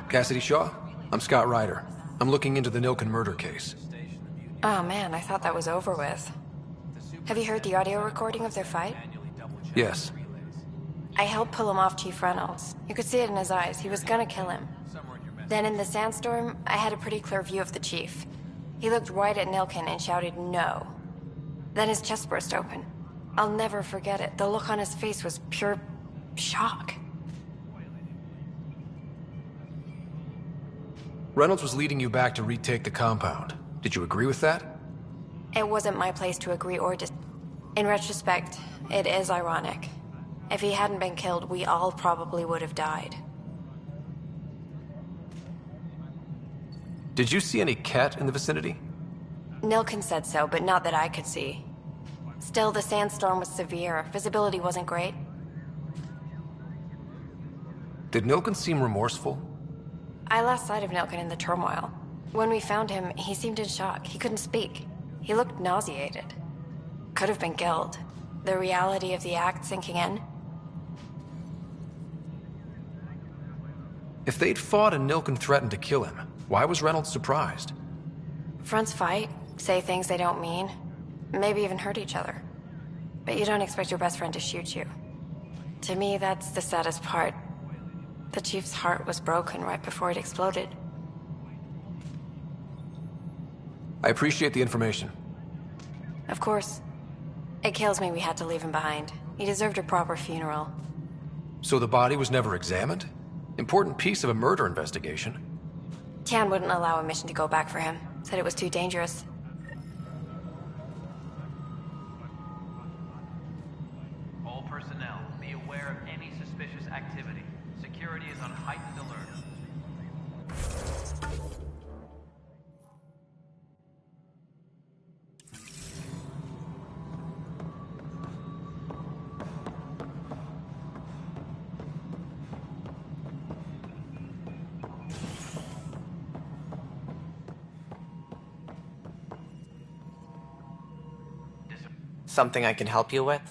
Cassidy Shaw? I'm Scott Ryder. I'm looking into the Nilken murder case. Oh man, I thought that was over with. Have you heard the audio recording of their fight? Yes. I helped pull him off Chief Reynolds. You could see it in his eyes. He was gonna kill him. Then in the sandstorm, I had a pretty clear view of the chief. He looked right at Nilkin and shouted no. Then his chest burst open. I'll never forget it. The look on his face was pure shock. Reynolds was leading you back to retake the compound. Did you agree with that? It wasn't my place to agree or In retrospect, it is ironic. If he hadn't been killed, we all probably would have died. Did you see any cat in the vicinity? Nilkin said so, but not that I could see. Still, the sandstorm was severe. Visibility wasn't great. Did Nilkin seem remorseful? I lost sight of Nilkin in the turmoil. When we found him, he seemed in shock. He couldn't speak. He looked nauseated. Could have been guilt. The reality of the act sinking in. If they'd fought and Nilkin threatened to kill him, why was Reynolds surprised? Fronts fight, say things they don't mean, maybe even hurt each other. But you don't expect your best friend to shoot you. To me, that's the saddest part. The chief's heart was broken right before it exploded. I appreciate the information. Of course. It kills me we had to leave him behind. He deserved a proper funeral. So the body was never examined? Important piece of a murder investigation. Tian wouldn't allow a mission to go back for him. Said it was too dangerous. All personnel, be aware of any suspicious activity. Security is on heightened alert. Something I can help you with?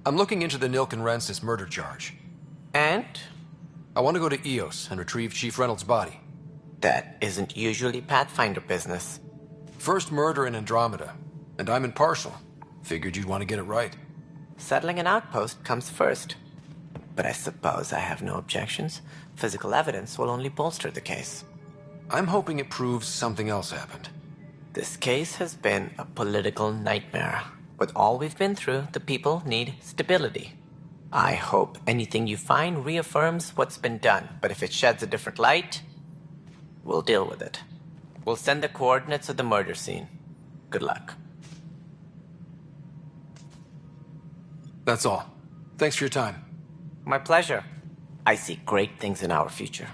I'm looking into the Nilkin Rensis murder charge. And? I want to go to EOS and retrieve Chief Reynolds' body. That isn't usually Pathfinder business. First murder in Andromeda, and I'm impartial. Figured you'd want to get it right. Settling an outpost comes first. But I suppose I have no objections. Physical evidence will only bolster the case. I'm hoping it proves something else happened. This case has been a political nightmare. With all we've been through, the people need stability. I hope anything you find reaffirms what's been done, but if it sheds a different light, we'll deal with it. We'll send the coordinates of the murder scene. Good luck. That's all. Thanks for your time. My pleasure. I see great things in our future.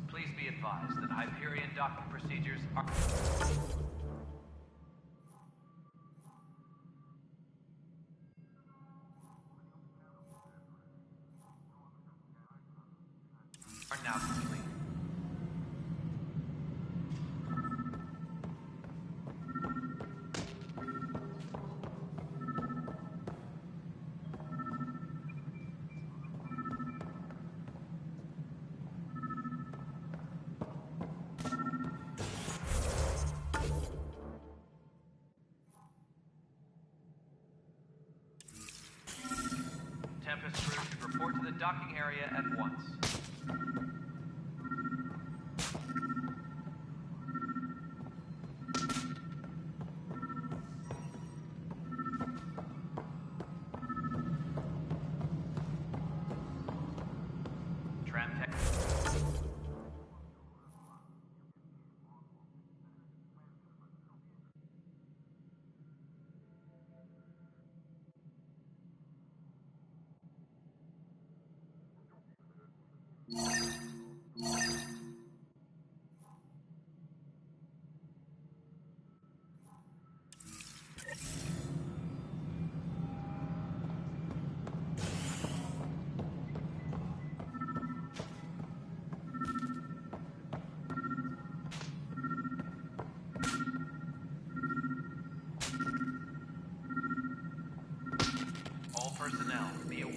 Please be advised that Hyperion docking procedures are... are now complete. Tempest crew should report to the docking area at once.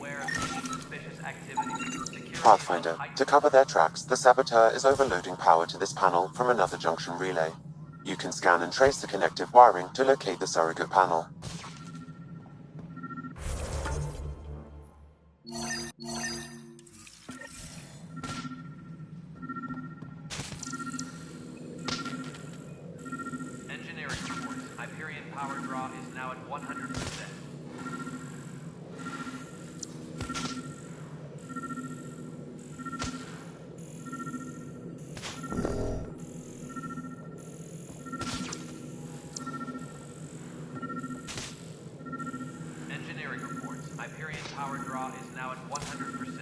aware of any suspicious activity. Security Pathfinder, to cover their tracks, the saboteur is overloading power to this panel from another junction relay. You can scan and trace the connective wiring to locate the surrogate panel. Engineering reports. Hyperion power draw is now at 100%. Engineering reports. Hyperion power draw is now at 100%.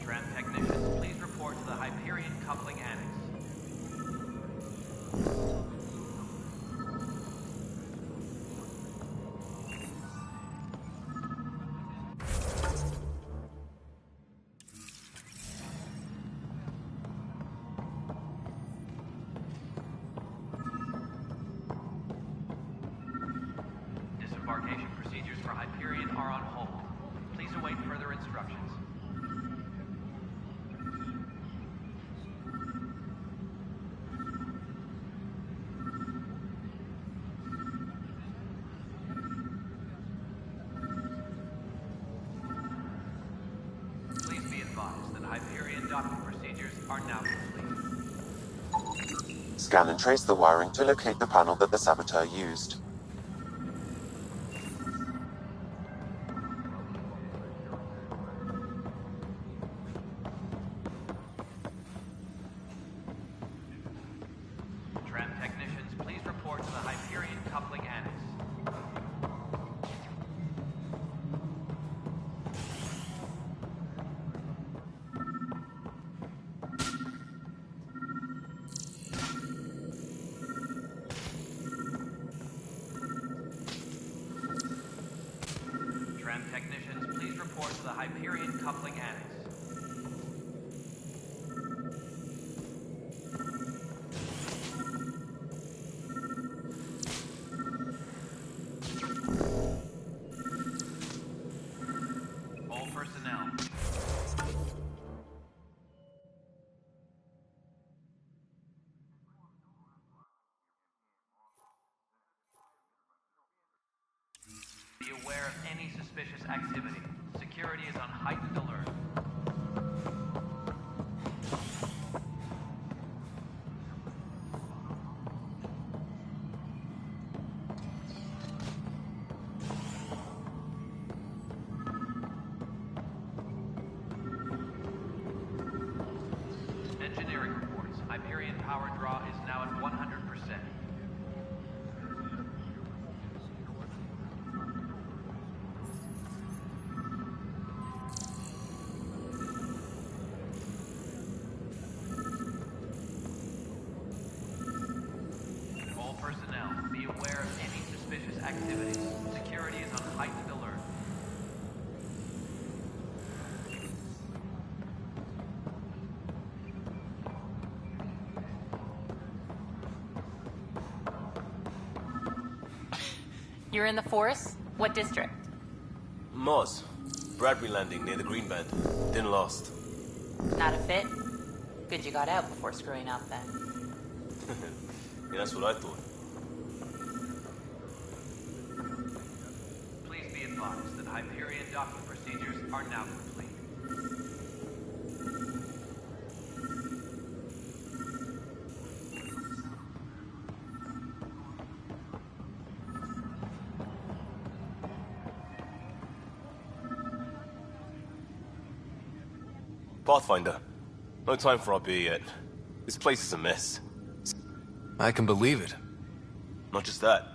Tram technicians, please report to the Hyperion coupling annex. Disembarkation procedures for Hyperion are on hold. Please await further instructions. Please be advised that Hyperion docking procedures are now complete. Scan and trace the wiring to locate the panel that the saboteur used. Tram technicians, please report to the Hyperion coupling annex. Tram technicians, please report to the Hyperion coupling annex. All personnel. Be aware of any suspicious activity. Security is on heightened alert. Engineering reports. Hyperion power draw is now at 100%. All personnel, be aware of any suspicious activity. Security is on heightened alert. You're in the force? What district? Moz. Bradbury landing near the Green Band. Didn't last. Not a fit? Good you got out before screwing up then. Yeah, that's what I thought. Please be advised that Hyperion docking procedures are now complete. Pathfinder. No time for our beer yet. This place is a mess. I can believe it. Not just that.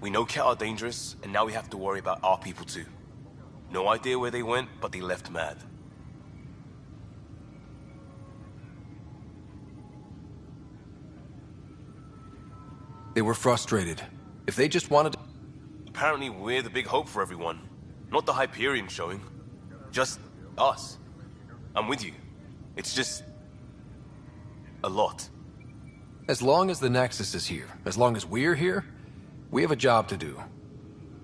We know Cat are dangerous, and now we have to worry about our people too. No idea where they went, but they left mad. They were frustrated. If they just wanted to... Apparently we're the big hope for everyone. Not the Hyperion showing. Just us. I'm with you. It's just... a lot. As long as the Nexus is here, as long as we're here, we have a job to do.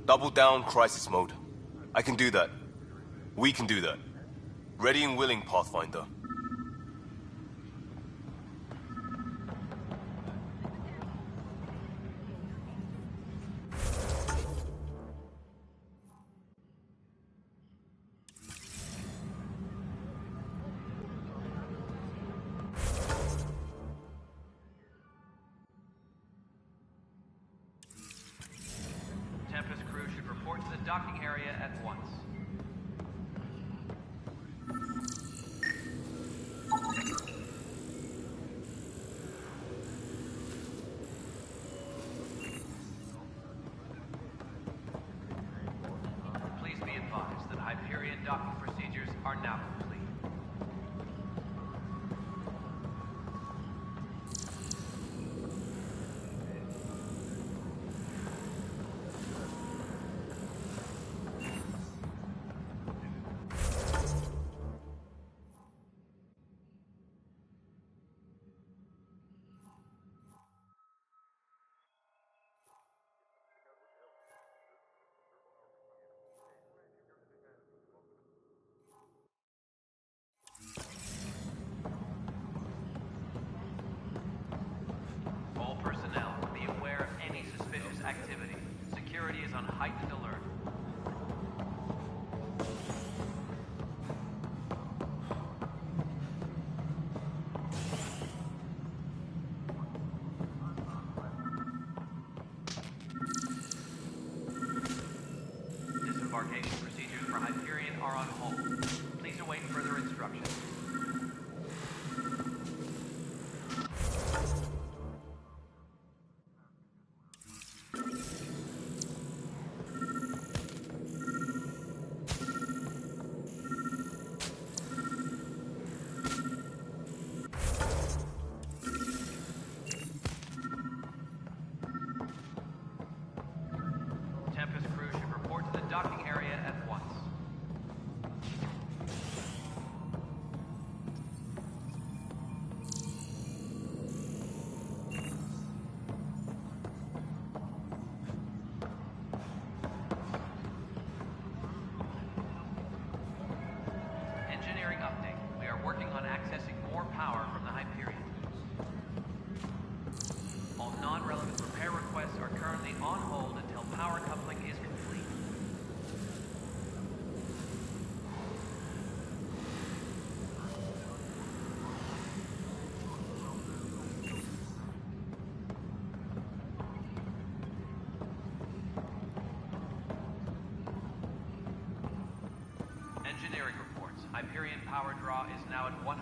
Double down crisis mode. I can do that. We can do that. Ready and willing, Pathfinder. Tempest crew should report to the docking area at once. Please be advised that Hyperion docking procedures are now complete. All personnel, be aware of any suspicious activity. Security is on heightened alert. Disembarkation procedures for Hyperion are on hold. Please await further instructions. Tempest crew should report to the docking area at once. Engineering update. We are working on accessing more power from the Hyperion. All non-relevant repair requests are currently on hold until power coupling is complete. Engineering reports. Hyperion power draw is now at 100%.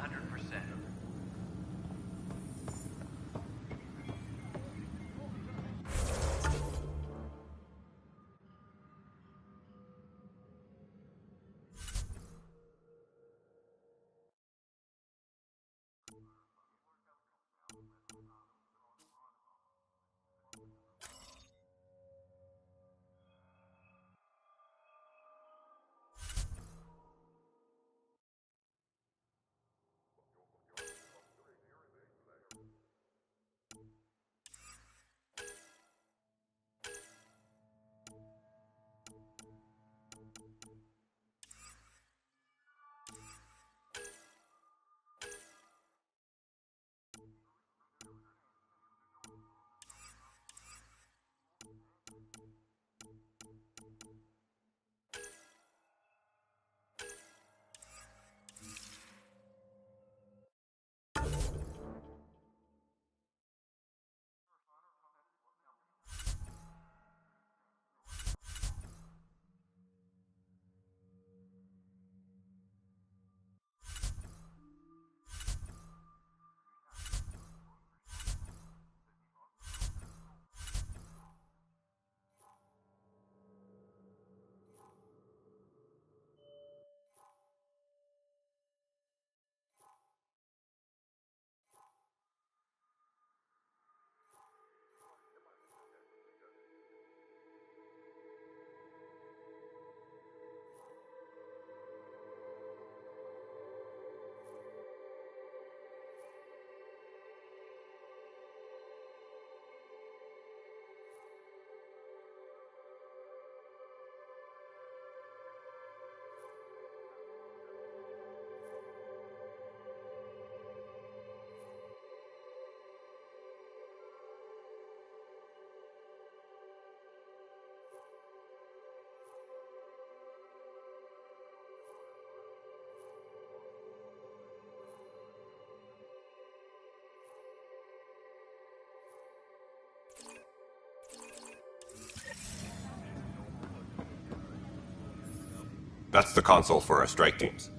That's the console for our strike teams.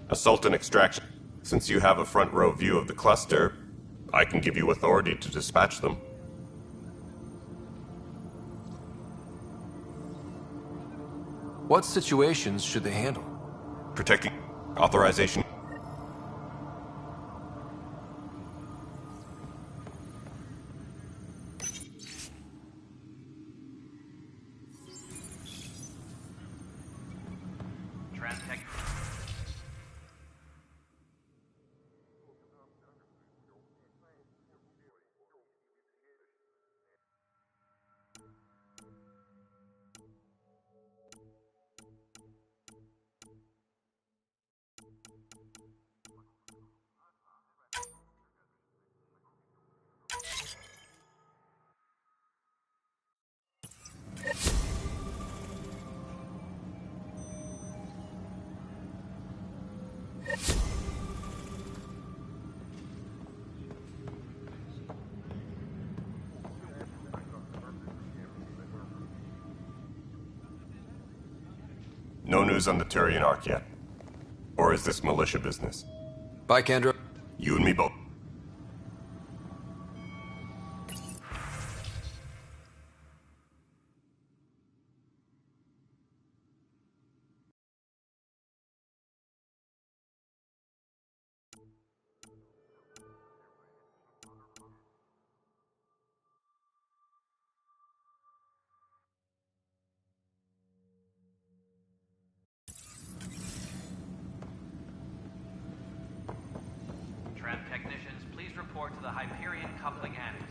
Assault and extraction. Since you have a front row view of the cluster, I can give you authority to dispatch them. What situations should they handle? Protecting authorization. No news on the Turian Ark yet. Or is this militia business? Bye, Kendra. You and me both. Tram technicians, please report to the Hyperion Coupling Annex.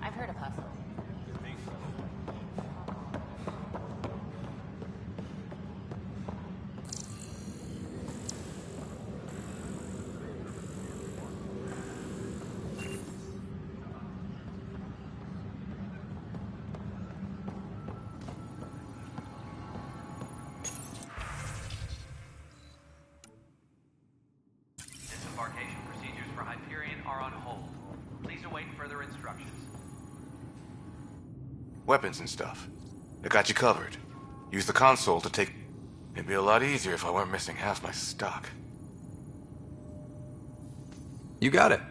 I've heard of Hustle. Disembarkation procedures for Hyperion are on hold. Please await further instructions. Weapons and stuff. I got you covered. Use the console to take... It'd be a lot easier if I weren't missing half my stock. You got it.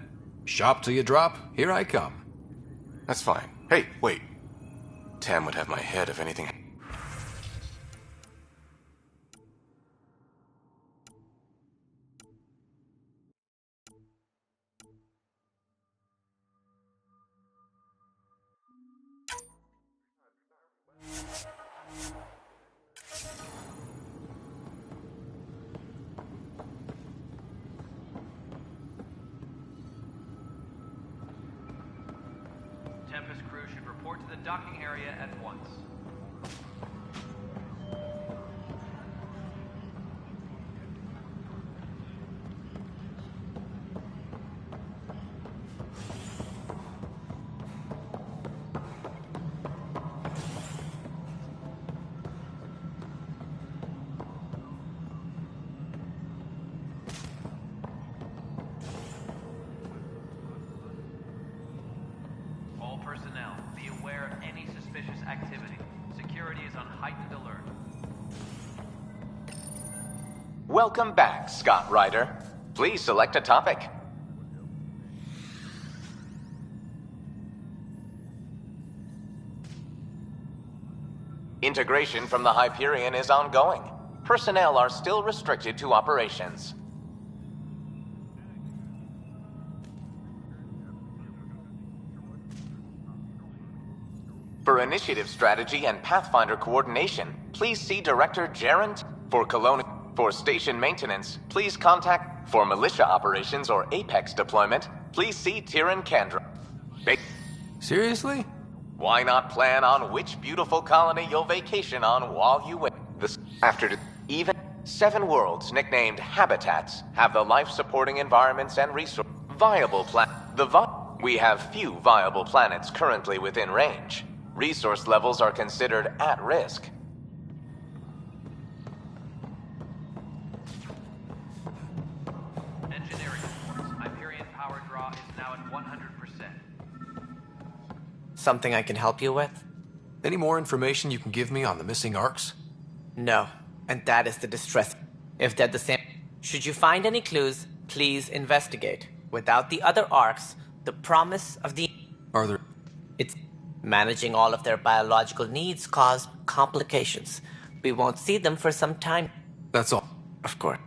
Shop till you drop. Here I come. That's fine. Hey, wait. Tam would have my head if anything... Tempest crew should report to the docking area at once. All personnel, be aware of any suspicious activity. Security is on heightened alert. Welcome back, Scott Ryder. Please select a topic. Integration from the Hyperion is ongoing. Personnel are still restricted to operations. For initiative strategy and Pathfinder coordination, please see Director Jarrett. For station maintenance, please contact. For militia operations or Apex deployment, please see Tyrion Kandra. Seriously? Why not plan on which beautiful colony you'll vacation on while you wait? Even 7 worlds nicknamed habitats have the life-supporting environments and we have few viable planets currently within range. Resource levels are considered at risk. Engineering reports. Hyperion power draw is now at 100%. Something I can help you with? Any more information you can give me on the missing arcs? No, and that is the distress. If they're the same... Should you find any clues, please investigate. Without the other arcs, the promise of the... Are there... It's... Managing all of their biological needs caused complications. We won't see them for some time. That's all. Of course.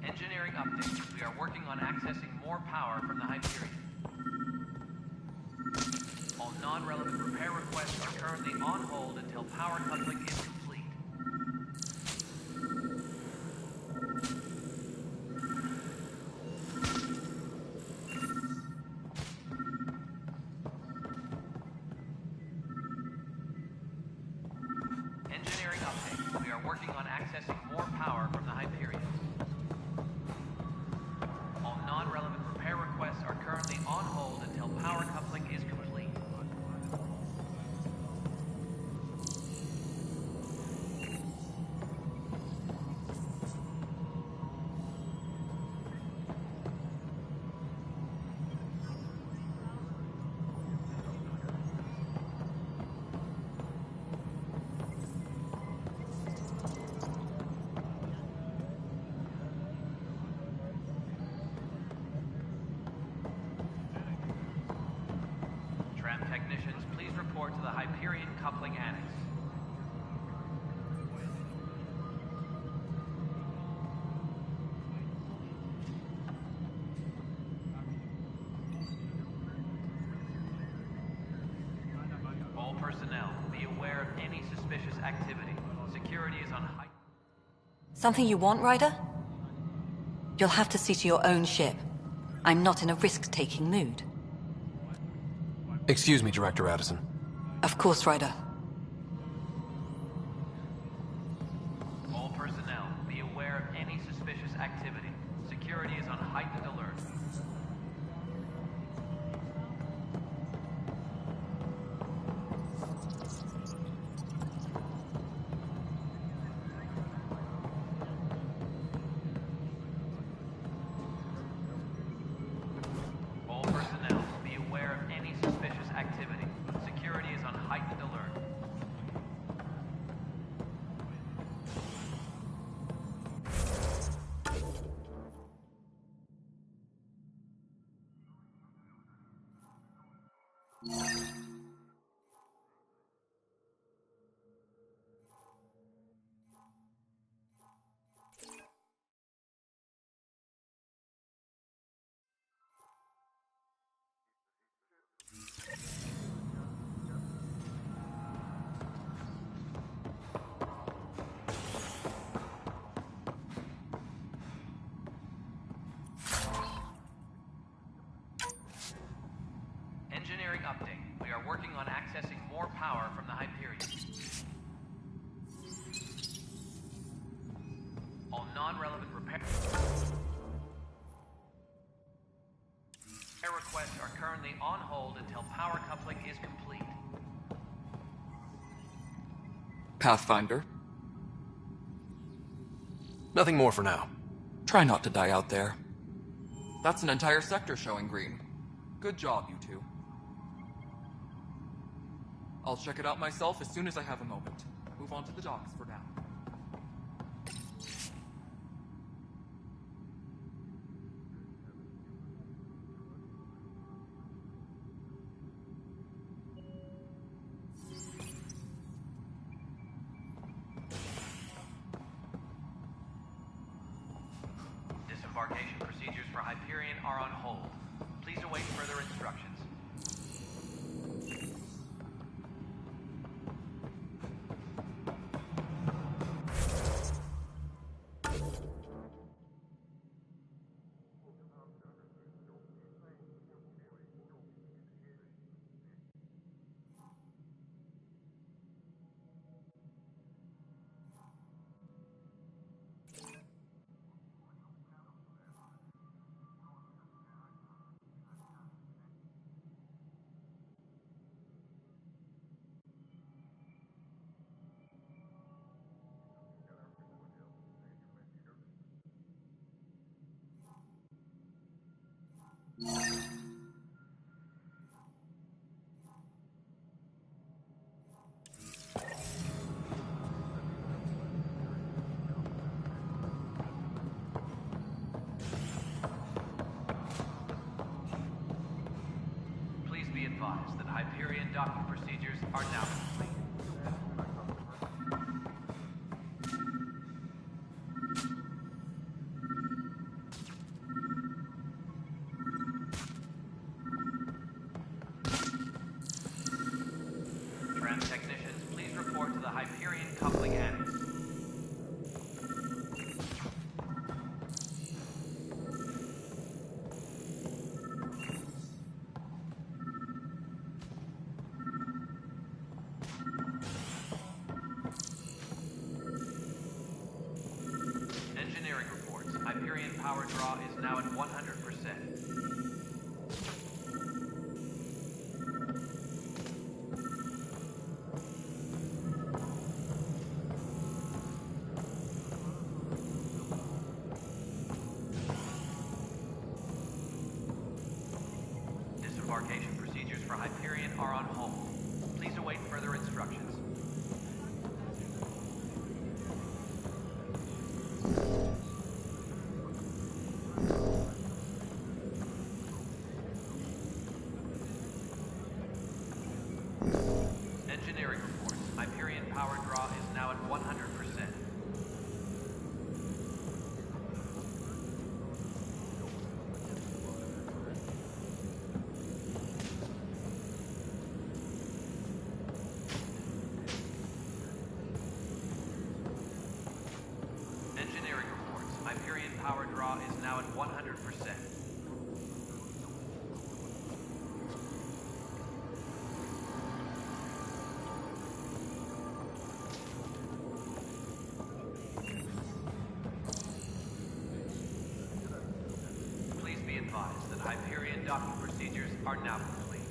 Engineering update. We are working on accessing more power from the Hyperion. All non-relevant repair requests are currently on hold until power coupling is complete. Engineering update. We are working on accessing more power from the Hyperion. All non-relevant repair requests are currently on hold until power coupling is complete. Tram technicians, please report to the Hyperion coupling annex. All personnel, be aware of any suspicious activity. Security is on high... Something you want, Ryder? You'll have to see to your own ship. I'm not in a risk-taking mood. Excuse me, Director Addison. Of course, Ryder. All personnel, be aware of any suspicious activity. Security is on heightened alert. All personnel, be aware of any suspicious activity. Security is on heightened alert. Engineering update. We are working on accessing more power from the Hyperion. All non-relevant repair requests are currently on hold until power coupling is complete. Pathfinder, Nothing more for now. try not to die out there. That's an entire sector showing green. Good job, you two. I'll check it out myself as soon as I have a moment. Move on to the docks for now. Disembarkation procedures for Hyperion are on hold. Please await further instructions. Hyperion docking procedures are now complete. Trans technicians, please report to the Hyperion coupling annex. Engineering reports. Hyperion power draw is now at 100%. Disembarkation procedures for Hyperion are on hold. Please await further instructions. Engineering reports. Hyperion power draw is now at 100%. Engineering reports. Hyperion power draw is now at 100%. Please be advised that Hyperion docking procedures are now complete.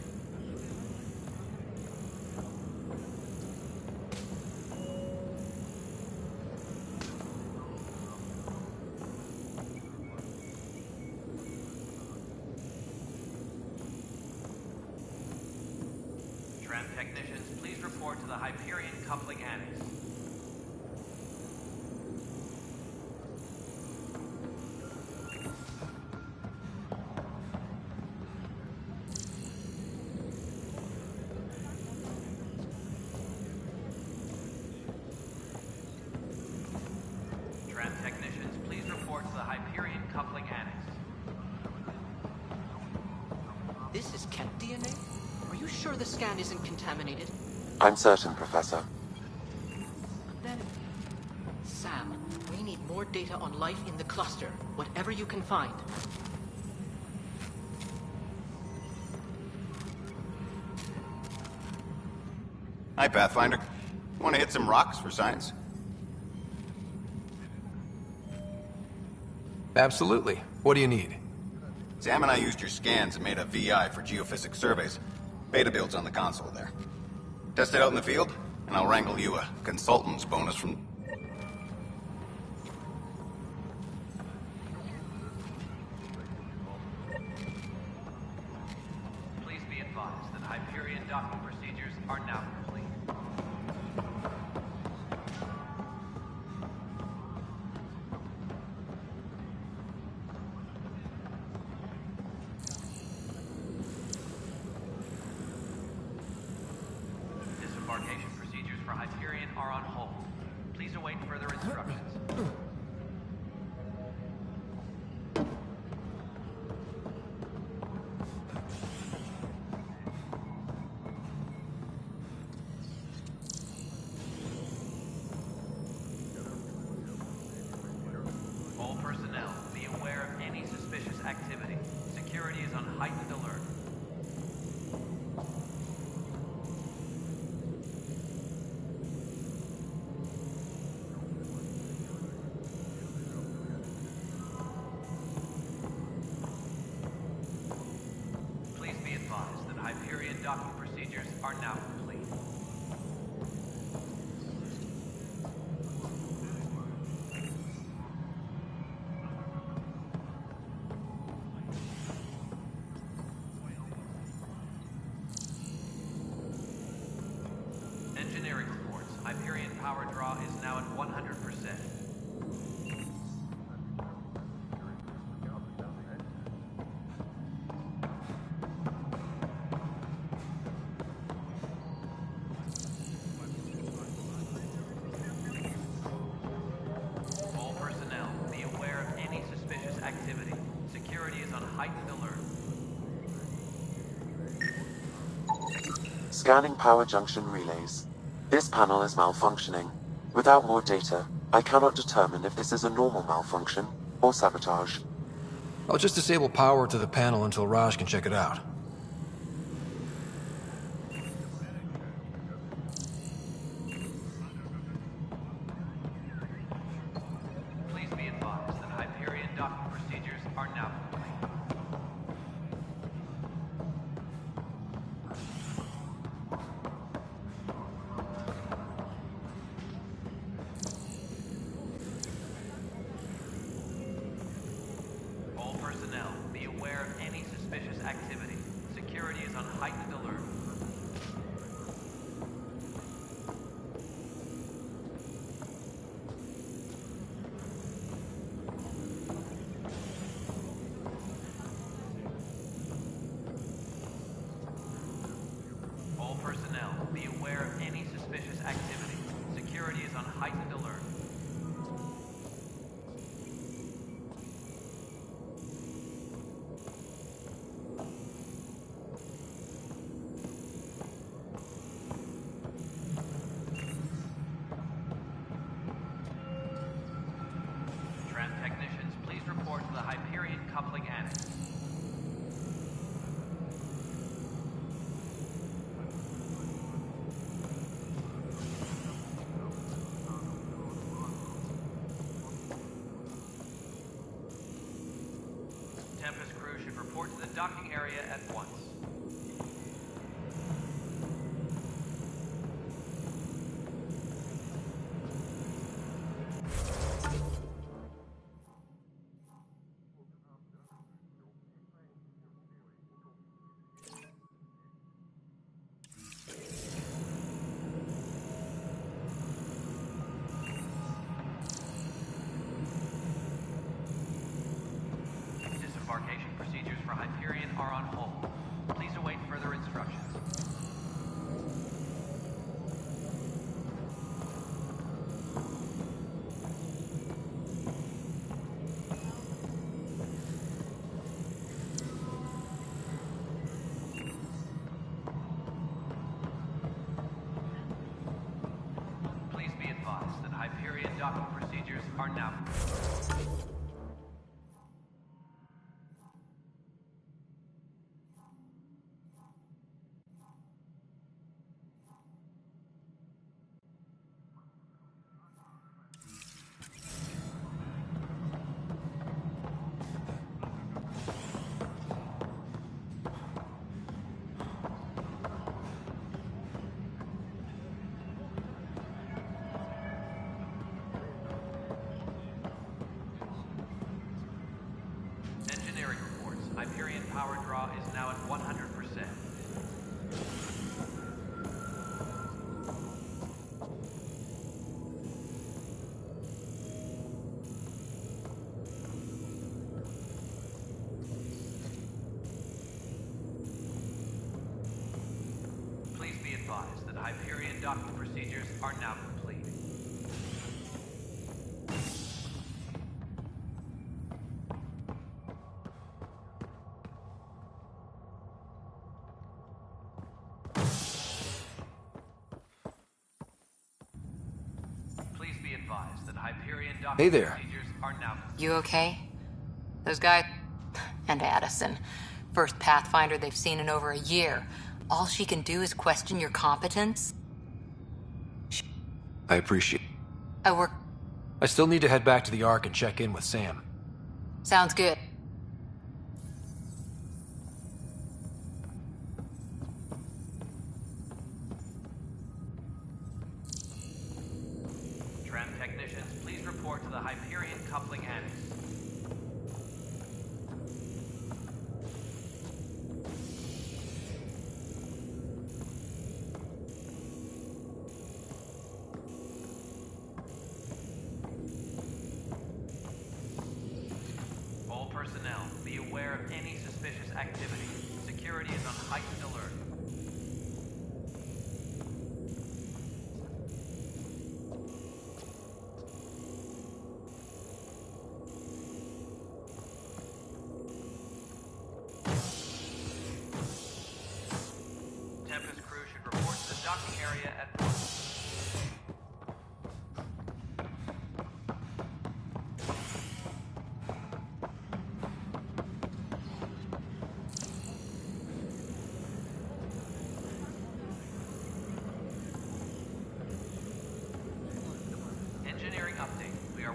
Trans technicians, please report to the Hyperion coupling annex. Trans technicians, please report to the Hyperion coupling annex. This is cat DNA? Are you sure the scan isn't contaminated? I'm certain, Professor. Then... Sam, we need more data on life in the cluster. Whatever you can find. Hi, Pathfinder. Want to hit some rocks for science? Absolutely. What do you need? Sam and I used your scans and made a VI for geophysics surveys. Beta builds on the console there. Test it out in the field, and I'll wrangle you a consultant's bonus from... Please be advised that Hyperion docking procedures are now complete. Disembarkation procedures for Hyperion are on hold. Please await further instructions. All personnel, be aware of any suspicious activity. Security is on heightened alert. Please be advised that Hyperion docking procedures are now complete. Engineering reports. Hyperion power draw is now at 100%. heightened alert. Scanning power junction relays. This panel is malfunctioning. Without more data, I cannot determine if this is a normal malfunction or sabotage. I'll just disable power to the panel until Raj can check it out. Please be advised that Hyperion docking procedures are now complete. All personnel, be aware of any suspicious activity. Security is on heightened alert. All personnel, be aware of any suspicious activity. Security is on heightened alert. Tram technicians, please report to the Hyperion coupling annex. Tempest crew should report to the docking area at once. Disembarkation procedures for Hyperion are on hold. Please await further instructions. Please be advised that Hyperion docking procedures are now complete. Engineering reports. Hyperion power draw is now at 100%. Please be advised that Hyperion docking procedures are now complete. Please be advised that Hyperion docking Hey there. procedures are now complete. You okay? Those guys... And Addison. First Pathfinder they've seen in over a year. All she can do is question your competence? I appreciate it. I work... I still need to head back to the Ark and check in with Sam. Sounds good. Tram technicians, please report to the Hyperion coupling annex. All personnel, be aware of any suspicious activity. Security is on heightened alert.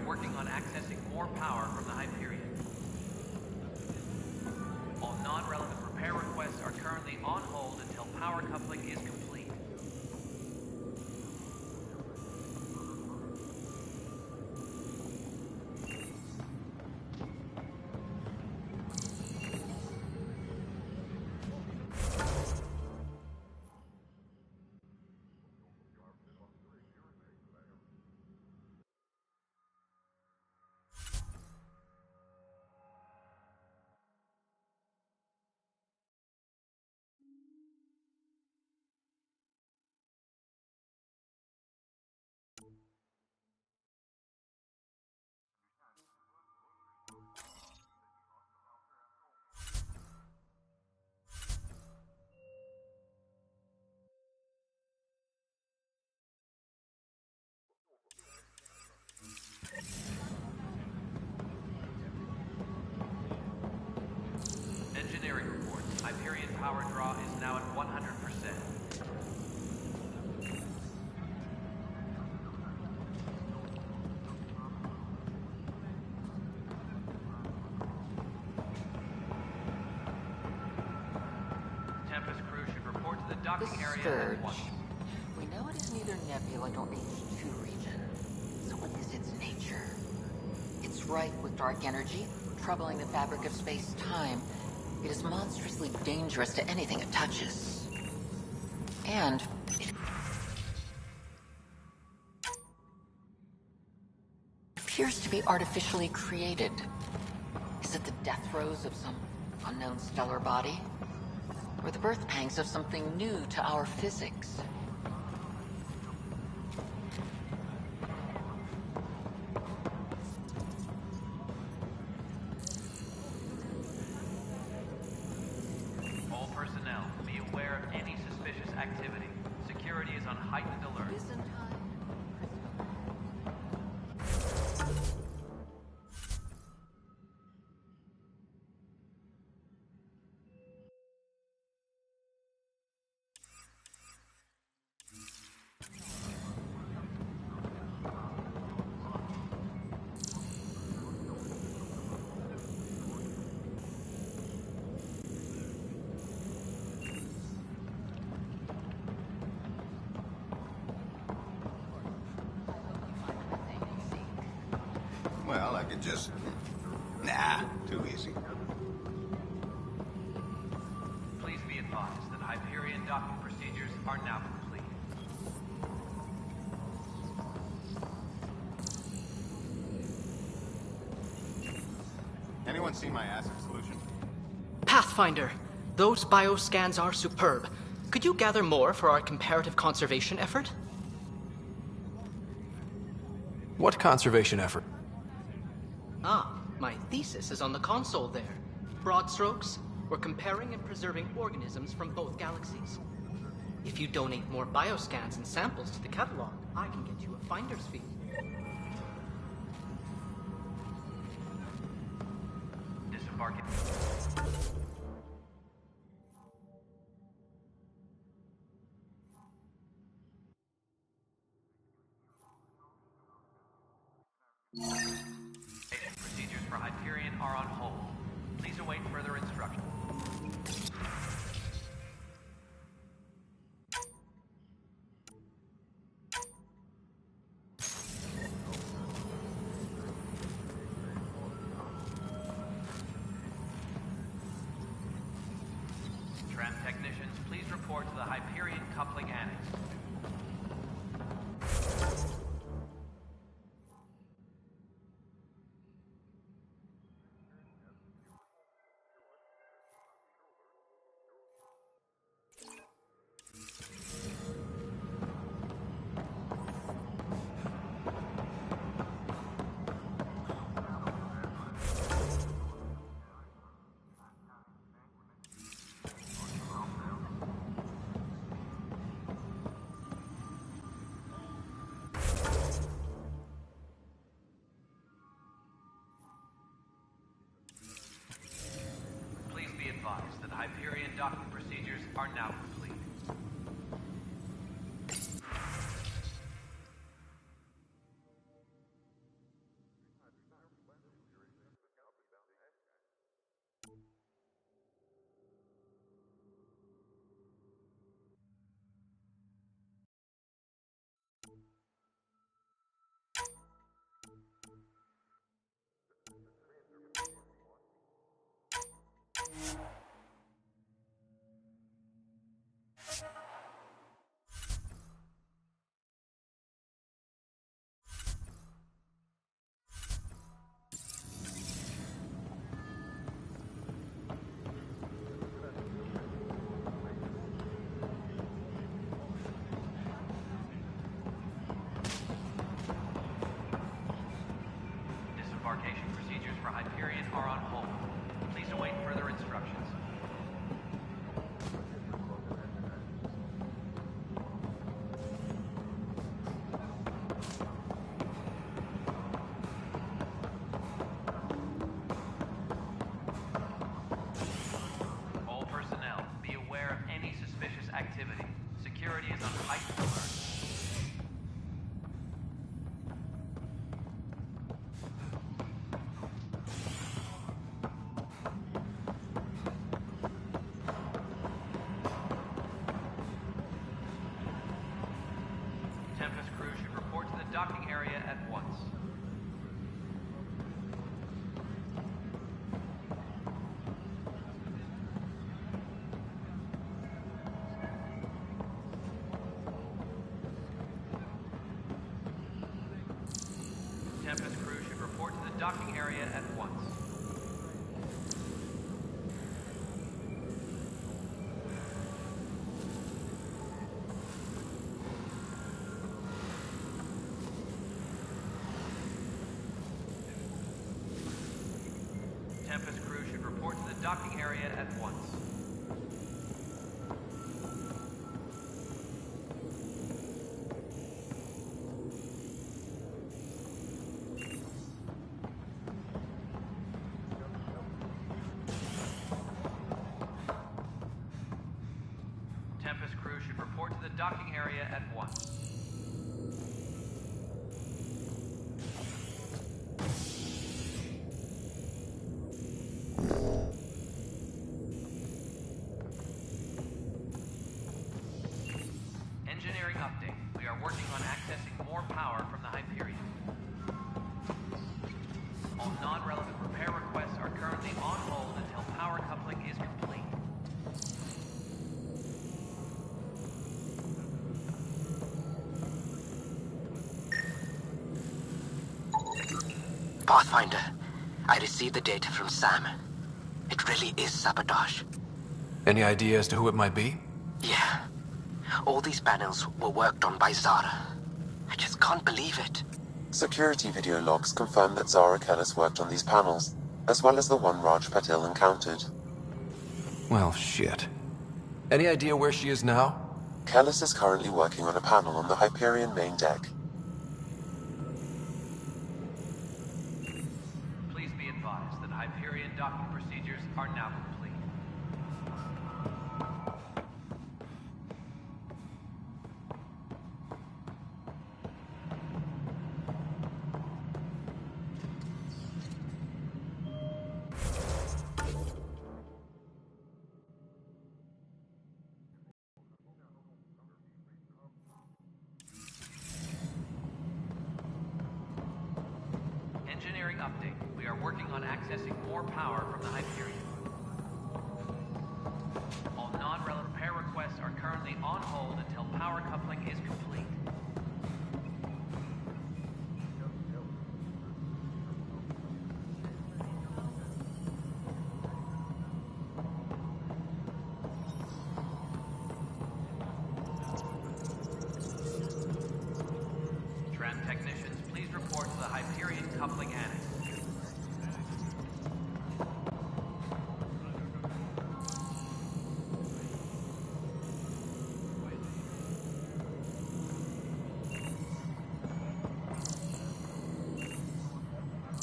are working on accessing more power from the Hyperion. All non-relevant repair requests are currently on hold until power coupling is complete. Engineering reports. Hyperion power draw is now at 100%. Tempest crew should report to the docking The area Scourge. at once. We know it is neither nebula nor H2 region. So what is its nature? It's rife with dark energy, troubling the fabric of space-time. It is monstrously dangerous to anything it touches. And it appears to be artificially created. Is it the death throes of some unknown stellar body? Or the birth pangs of something new to our physics? All personnel, be aware of any suspicious activity. Security is on heightened alert. Well, I could just... Nah, too easy. Please be advised that Hyperion docking procedures are now complete. Anyone seen my acid solution? Pathfinder, those bioscans are superb. Could you gather more for our comparative conservation effort? What conservation effort? Ah, my thesis is on the console there. Broad strokes, we're comparing and preserving organisms from both galaxies. If you donate more bioscans and samples to the catalog, I can get you a finder's fee. Disembarking. Procedures for Hyperion are on hold. Please await further instructions. Tram technicians, please report to the Hyperion coupling annex. are on hold. Please await further instructions. All personnel, be aware of any suspicious activity. Security is on heightened alert. Tempest crew should report to the docking area at once. Tempest crew should report to the docking area at once. Tempest crew should report to the docking area at once. Tempest crew should report to the docking area at once. Engineering update. We are working on accessing more power from the Hyperion. All non-relevant repair requests are currently on hold until power coupling is complete. Pathfinder, I received the data from Sam. It really is sabotage. Any idea as to who it might be? Yeah. All these panels were worked on by Zara. I just can't believe it. Security video logs confirm that Zara Kellis worked on these panels, as well as the one Raj Patil encountered. Well, shit. Any idea where she is now? Kellis is currently working on a panel on the Hyperion main deck. Please be advised that Hyperion docking procedures are now complete. Engineering update. We are working on accessing more power from the Hyperion. All non-relevant repair requests are currently on hold until power coupling is complete. Tran technicians, please report to the Hyperion coupling annex.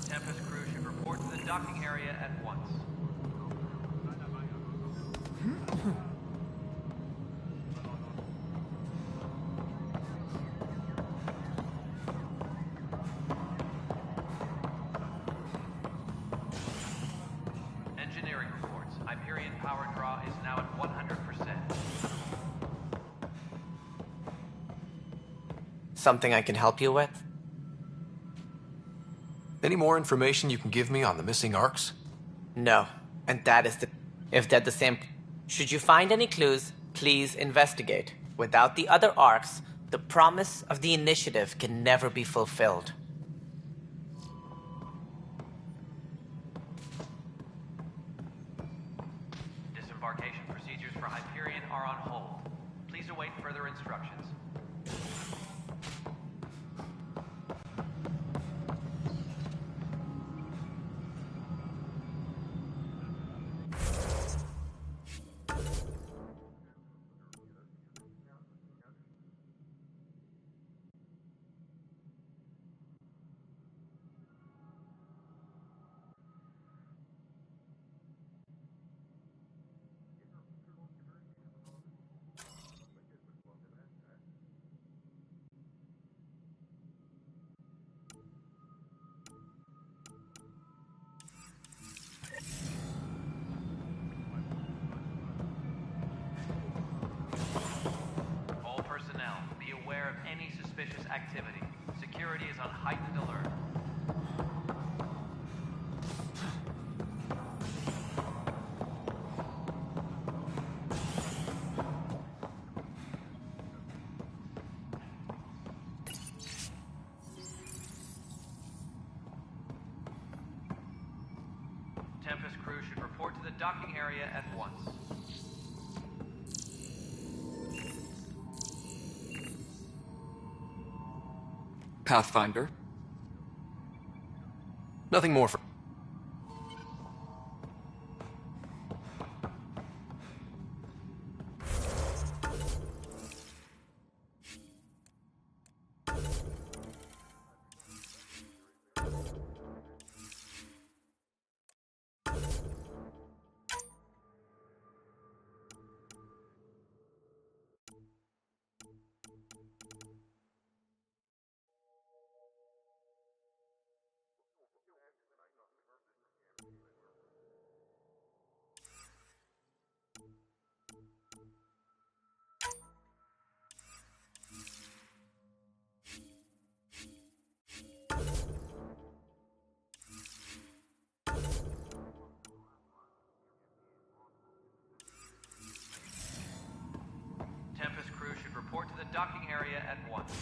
Tempest crew should report to the docking area at once. Engineering reports. Hyperion power draw is now at 100%. Something I can help you with? Any more information you can give me on the missing arcs? No. And that is the... If they're the same... Should you find any clues, please investigate. Without the other arcs, the promise of the initiative can never be fulfilled. Disembarkation procedures for Hyperion are on hold. Please await further instructions. any suspicious activity. Security is on heightened alert. Tempest crew should report to the docking area at once. Pathfinder. Nothing more for... Tempest crew should report to the docking area at once.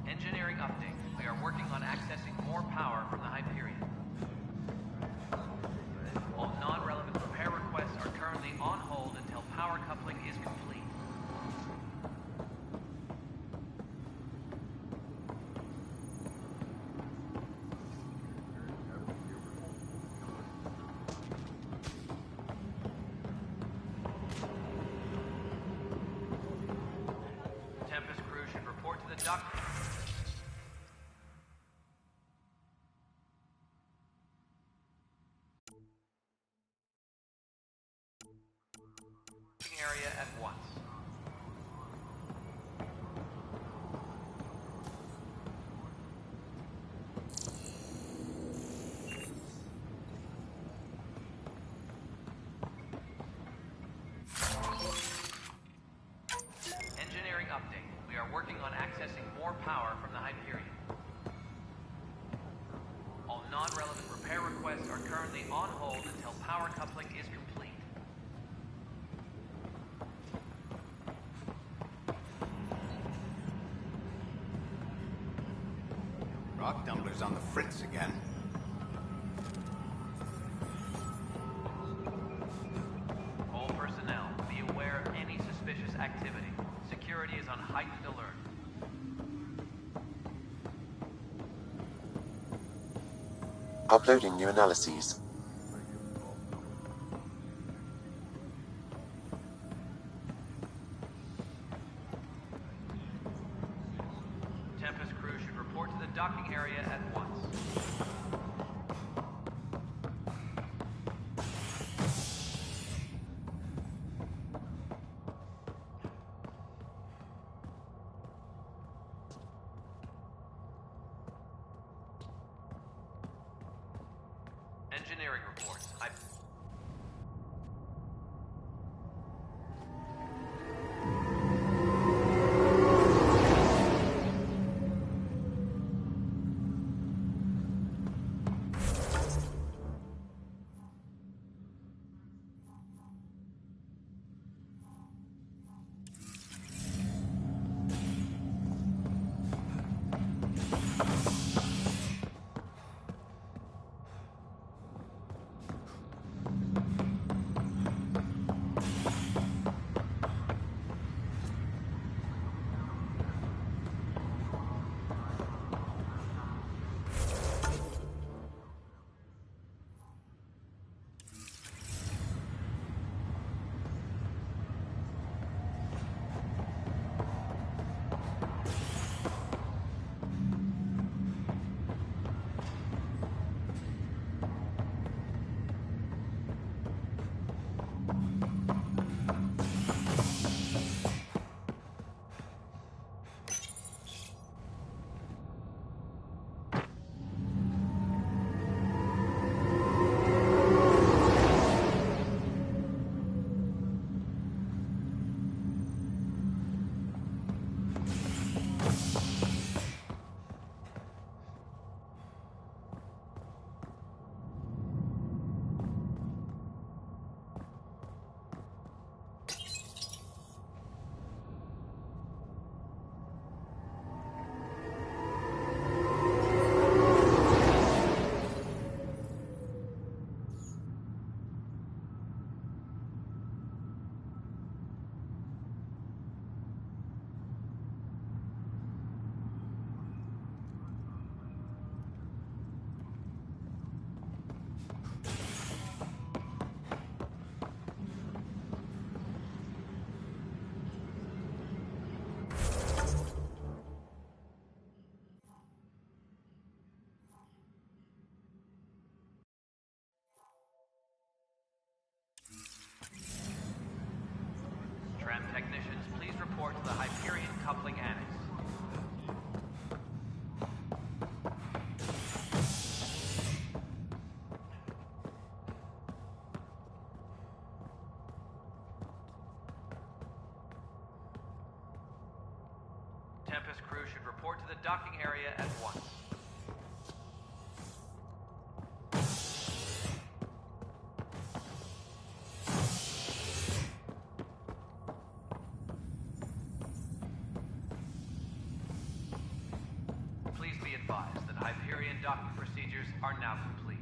Engineering update. We are working on accessing more power from the Hyperion. All non-relevant repair requests are currently on hold until power coupling is complete. Tempest crew should report to the docking area at once. Engineering update. We are working on accessing more power from the Hyperion. All non-relevant repair requests are currently on hold until power coupling is complete. Rock Dumbler's on the fritz again. All personnel, be aware of any suspicious activity. Security is on heightened alert. Uploading new analyses. Tempest crew should report to the docking area at once. Engineering reports. report to the docking area at once. Please be advised that Hyperion docking procedures are now complete.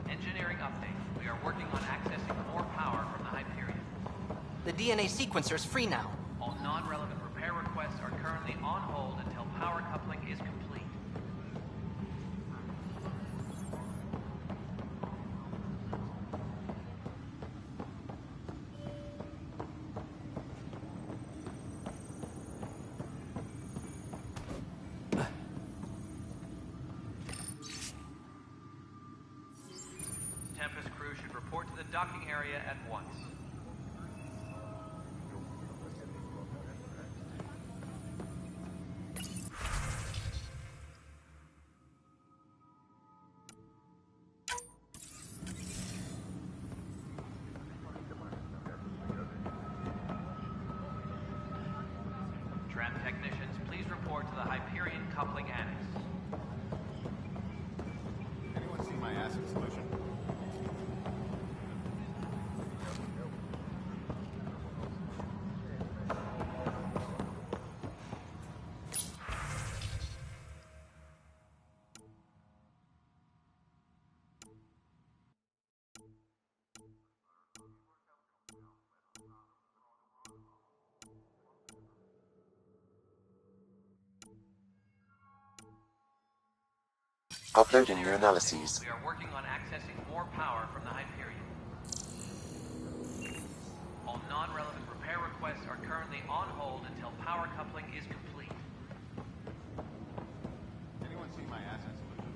Engineering update. We are working on accessing more power from the Hyperion. The DNA sequencer is free now. All non-relevant repair requests are currently on hold until power coupling is complete. Tempest crew should report to the docking area at once. Tram technicians, please report to the Hyperion coupling annex. Anyone see my acid solution? Uploading new analyses. We are working on accessing more power from the Hyperion. All non-relevant repair requests are currently on hold until power coupling is complete. Anyone see my acid solution?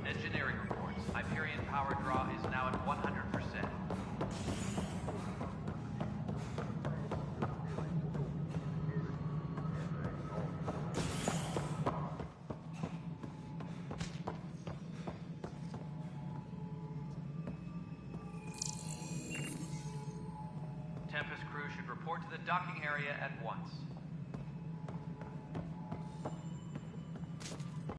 Engineering reports. Hyperion power draw is now at 100%. Tempest crew should report to the docking area at once.